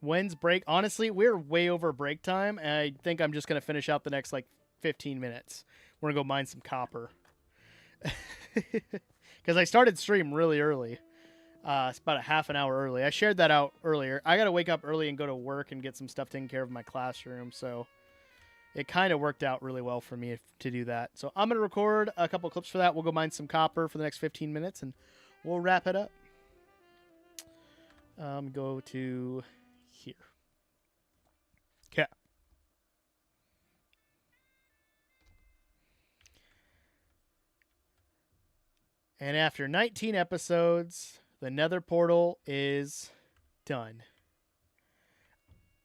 When's break? Honestly, we're way over break time, and I think I'm just going to finish out the next, like, 15 minutes. We're going to go mine some copper. Because I started stream really early. It's about a half an hour early. I shared that out earlier. I got to wake up early and go to work and get some stuff taken care of in my classroom, so it kind of worked out really well for me to do that. So I'm going to record a couple clips for that. We'll go mine some copper for the next 15 minutes, and we'll wrap it up. Go to here. Okay. And after 19 episodes, the Nether portal is done.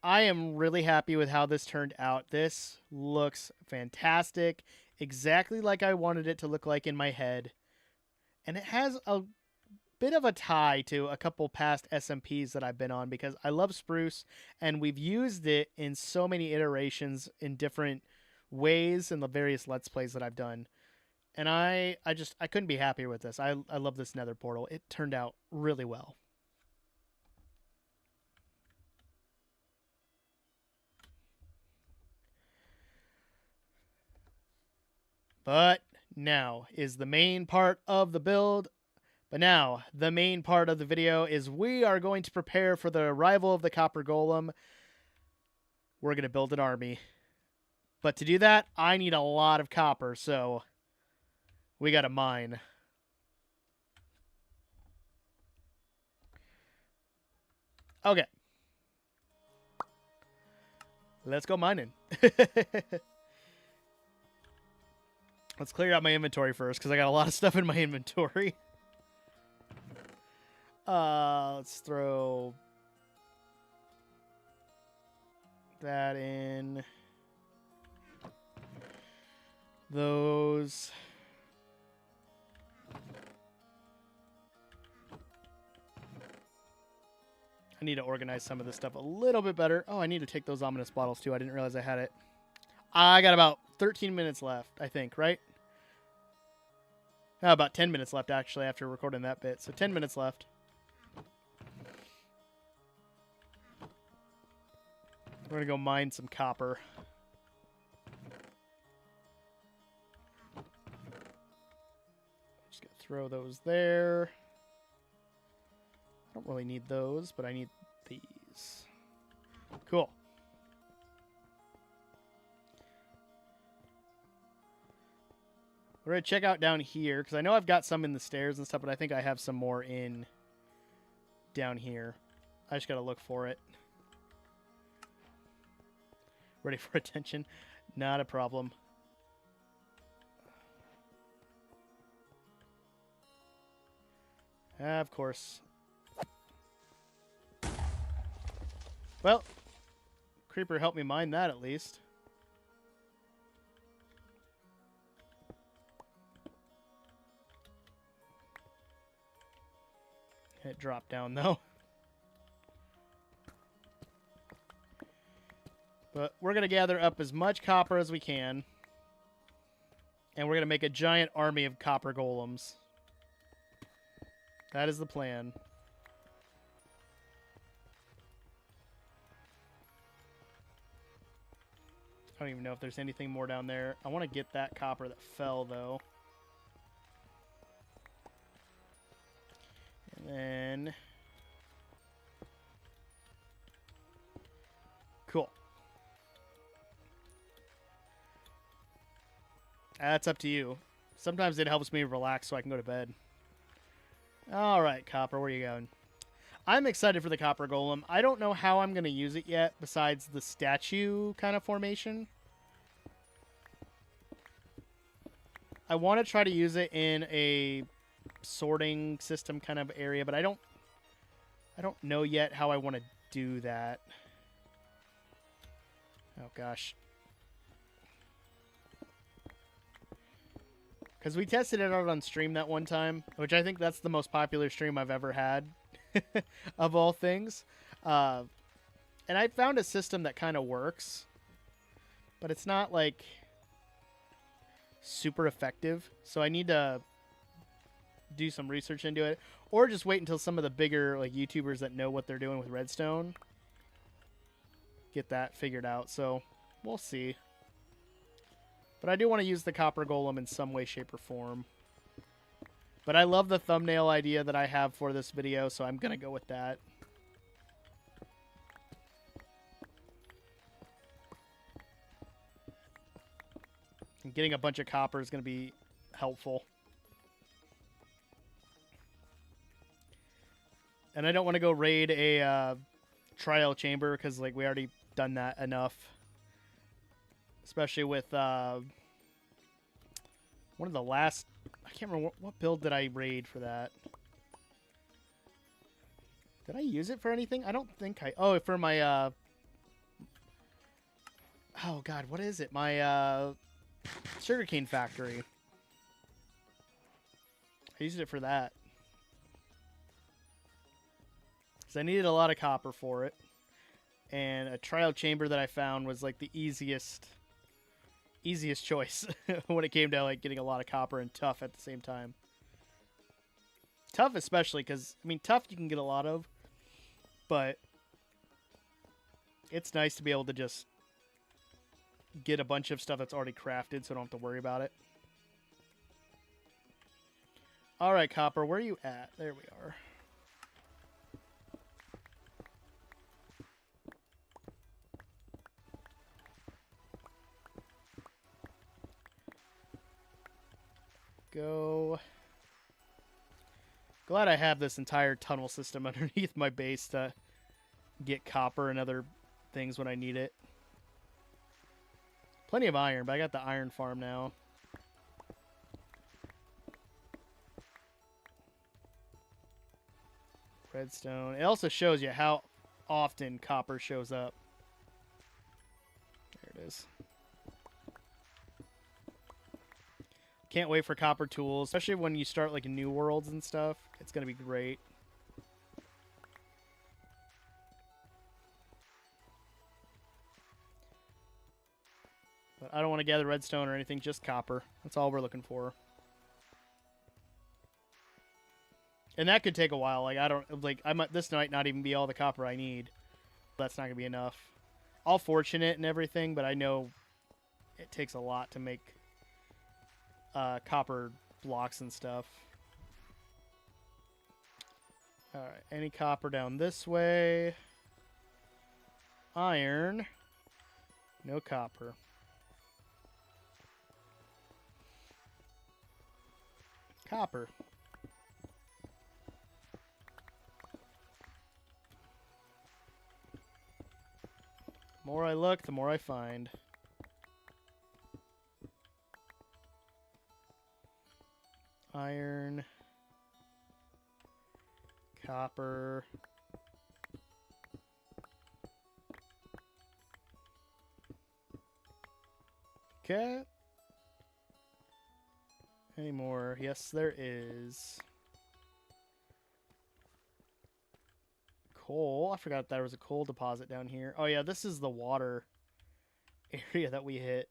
I am really happy with how this turned out. This looks fantastic, exactly like I wanted it to look like in my head. And it has a bit of a tie to a couple past SMPs that I've been on because I love Spruce and we've used it in so many iterations in different ways in the various Let's Plays that I've done. And I couldn't be happier with this. I love this Nether portal. It turned out really well. But now is the main part of the build. But now, the main part of the video is we are going to prepare for the arrival of the Copper Golem. We're going to build an army. But to do that, I need a lot of copper, so we got to mine. Okay. Let's go mining. Let's clear out my inventory first, because I got a lot of stuff in my inventory. Let's throw that in. Those. I need to organize some of this stuff a little bit better. Oh, I need to take those ominous bottles too. I didn't realize I had it. I got about 13 minutes left, I think, right? About 10 minutes left, actually, after recording that bit. So 10 minutes left. We're going to go mine some copper. Just going to throw those there. I don't really need those, but I need these. Cool. We're going to check out down here, because I know I've got some in the stairs and stuff, but I think I have some more in down here. I just got to look for it. Ready for attention? Not a problem. Of course. Well, Creeper helped me mine that at least. It dropped down though. But we're going to gather up as much copper as we can. And we're going to make a giant army of copper golems. That is the plan. I don't even know if there's anything more down there. I want to get that copper that fell, though. And then... Cool. That's up to you. Sometimes it helps me relax so I can go to bed. All right, Copper, where are you going? I'm excited for the Copper Golem. I don't know how I'm going to use it yet besides the statue kind of formation. I want to try to use it in a sorting system kind of area, but I don't know yet how I want to do that. Oh, gosh. Because we tested it out on stream that one time, which I think that's the most popular stream I've ever had, of all things. And I found a system that kind of works, but it's not, like, super effective. So I need to do some research into it, or just wait until some of the bigger, like, YouTubers that know what they're doing with Redstone get that figured out. So we'll see. But I do want to use the Copper Golem in some way, shape, or form. But I love the thumbnail idea that I have for this video, so I'm going to go with that. And getting a bunch of copper is going to be helpful. And I don't want to go raid a trial chamber because, like, we already done that enough. Especially with one of the last... I can't remember what build did I raid for that. Did I use it for anything? I don't think I... Oh, for my... Oh, God, what is it? My sugarcane factory. I used it for that. Because I needed a lot of copper for it. And a trial chamber that I found was, like, the easiest choice when it came to, like, getting a lot of copper and tough at the same time. Tough especially because, I mean, tough you can get a lot of, but it's nice to be able to just get a bunch of stuff that's already crafted so I don't have to worry about it. All right, Copper, where are you at? There we are. go. Glad I have this entire tunnel system underneath my base to get copper and other things when I need it. Plenty of iron, but I got the iron farm now. Redstone. It also shows you how often copper shows up. There it is. Can't wait for copper tools, especially when you start like new worlds and stuff. It's going to be great. But I don't want to gather redstone or anything, just copper. That's all we're looking for. And that could take a while. Like I might this might not even be all the copper I need. That's not going to be enough. All fortunate and everything, but I know it takes a lot to make copper blocks and stuff. Alright, any copper down this way? Iron. No copper. Copper. The more I look, the more I find. Iron. Copper. Okay. Any more? Yes, there is. Coal. I forgot there was a coal deposit down here. Oh yeah, this is the water area that we hit.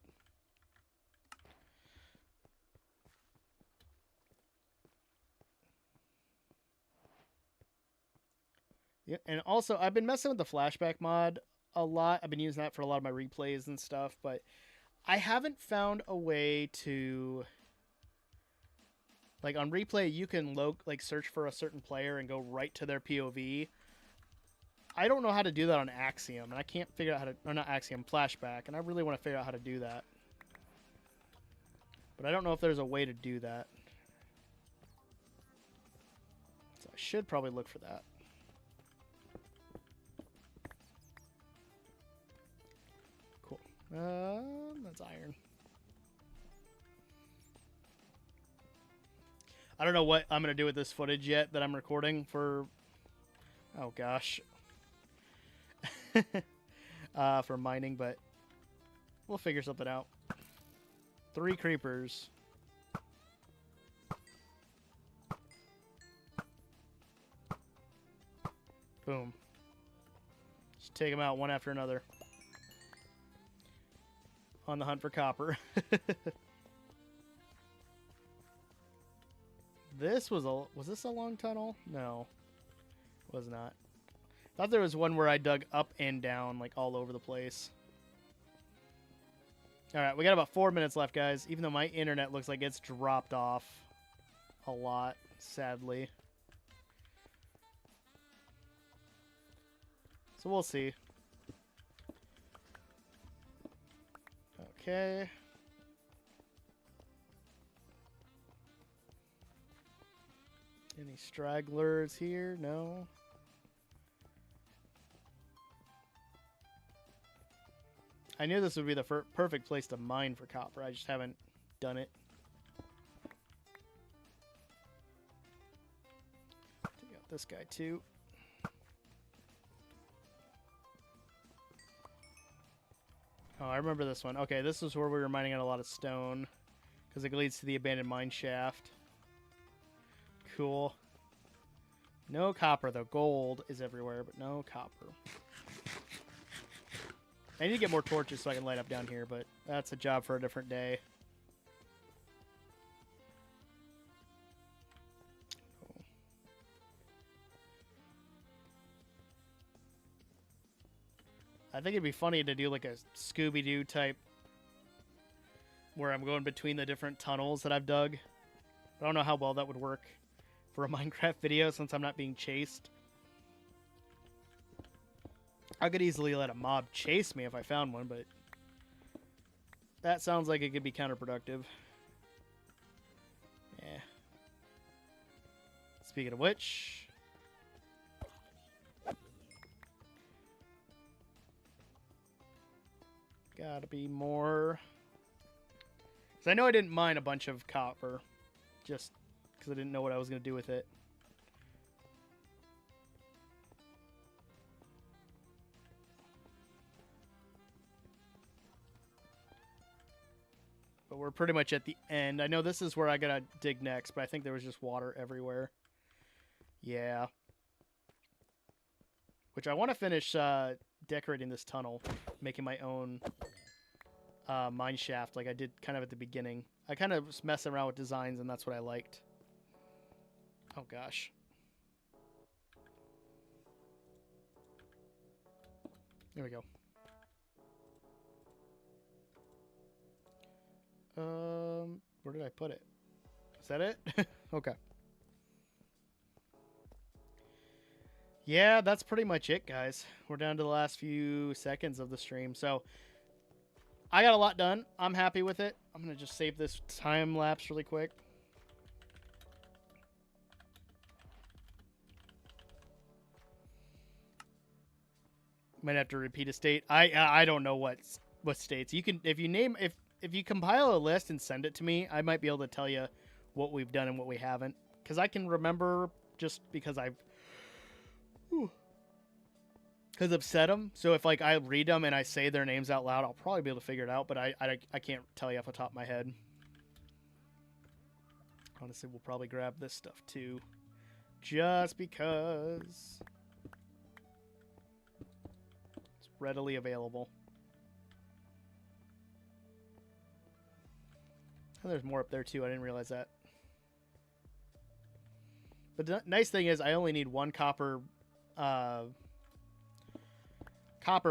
Yeah, and also I've been messing with the flashback mod a lot. I've been using that for a lot of my replays and stuff, but I haven't found a way to, like, on replay you can search for a certain player and go right to their POV. I don't know how to do that on Axiom, and I can't figure out how to, or not Axiom, Flashback, and I really want to figure out how to do that. But I don't know if there's a way to do that. So I should probably look for that. Cool. That's iron. I don't know what I'm going to do with this footage yet that I'm recording for... Oh, gosh. For mining, but we'll figure something out. 3 creepers. Boom. Just take them out one after another. On the hunt for copper. Was this a long tunnel? No. Was not. Thought there was one where I dug up and down, like, all over the place. Alright, we got about 4 minutes left, guys. Even though my internet looks like it's dropped off a lot, sadly. So we'll see. Okay. Any stragglers here? No. I knew this would be the perfect place to mine for copper. I just haven't done it. Take out this guy too. Oh, I remember this one. Okay, this is where we were mining out a lot of stone because it leads to the abandoned mine shaft. Cool. No copper though. Gold is everywhere, but no copper. I need to get more torches so I can light up down here, but that's a job for a different day. Cool. I think it'd be funny to do like a Scooby-Doo type where I'm going between the different tunnels that I've dug. I don't know how well that would work for a Minecraft video since I'm not being chased. I could easily let a mob chase me if I found one, but that sounds like it could be counterproductive. Yeah, Speaking of which, gotta be more. Because I know I didn't mine a bunch of copper, just because I didn't know what I was going to do with it. But we're pretty much at the end. I know this is where I gotta dig next, but I think there was just water everywhere. Yeah. Which I want to finish decorating this tunnel, making my own mine shaft like I did kind of at the beginning. I kind of was messing around with designs, and that's what I liked. Oh, gosh. There we go. Where did I put it? Is that it? Okay. Yeah, that's pretty much it, guys. We're down to the last few seconds of the stream. So, I got a lot done. I'm happy with it. I'm going to just save this time lapse really quick. Might have to repeat a state. I don't know what states. You can if you compile a list and send it to me, I might be able to tell you what we've done and what we haven't, because I can remember just because I've said them. So if like I read them and I say their names out loud, I'll probably be able to figure it out, but I can't tell you off the top of my head. Honestly, we'll probably grab this stuff too, just because it's readily available. And there's more up there too. I didn't realize that. But the nice thing is I only need one copper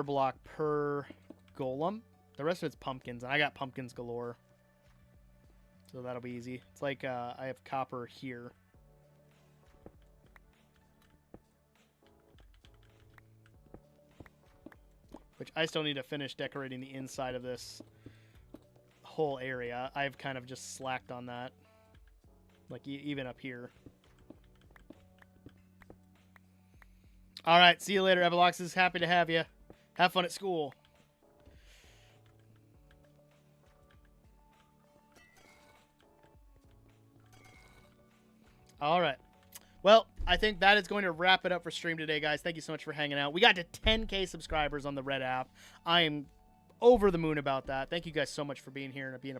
block per golem. The rest of it's pumpkins, and I got pumpkins galore. So that'll be easy. It's like I have copper here. Which I still need to finish decorating the inside of this whole area. I've kind of just slacked on that. Like even up here. All right, see you later, Everloxes. Happy to have you. Have fun at school. All right. Well, I think that is going to wrap it up for stream today, guys. Thank you so much for hanging out. We got to 10K subscribers on the Red app. I am over the moon about that. Thank you guys so much for being here and being a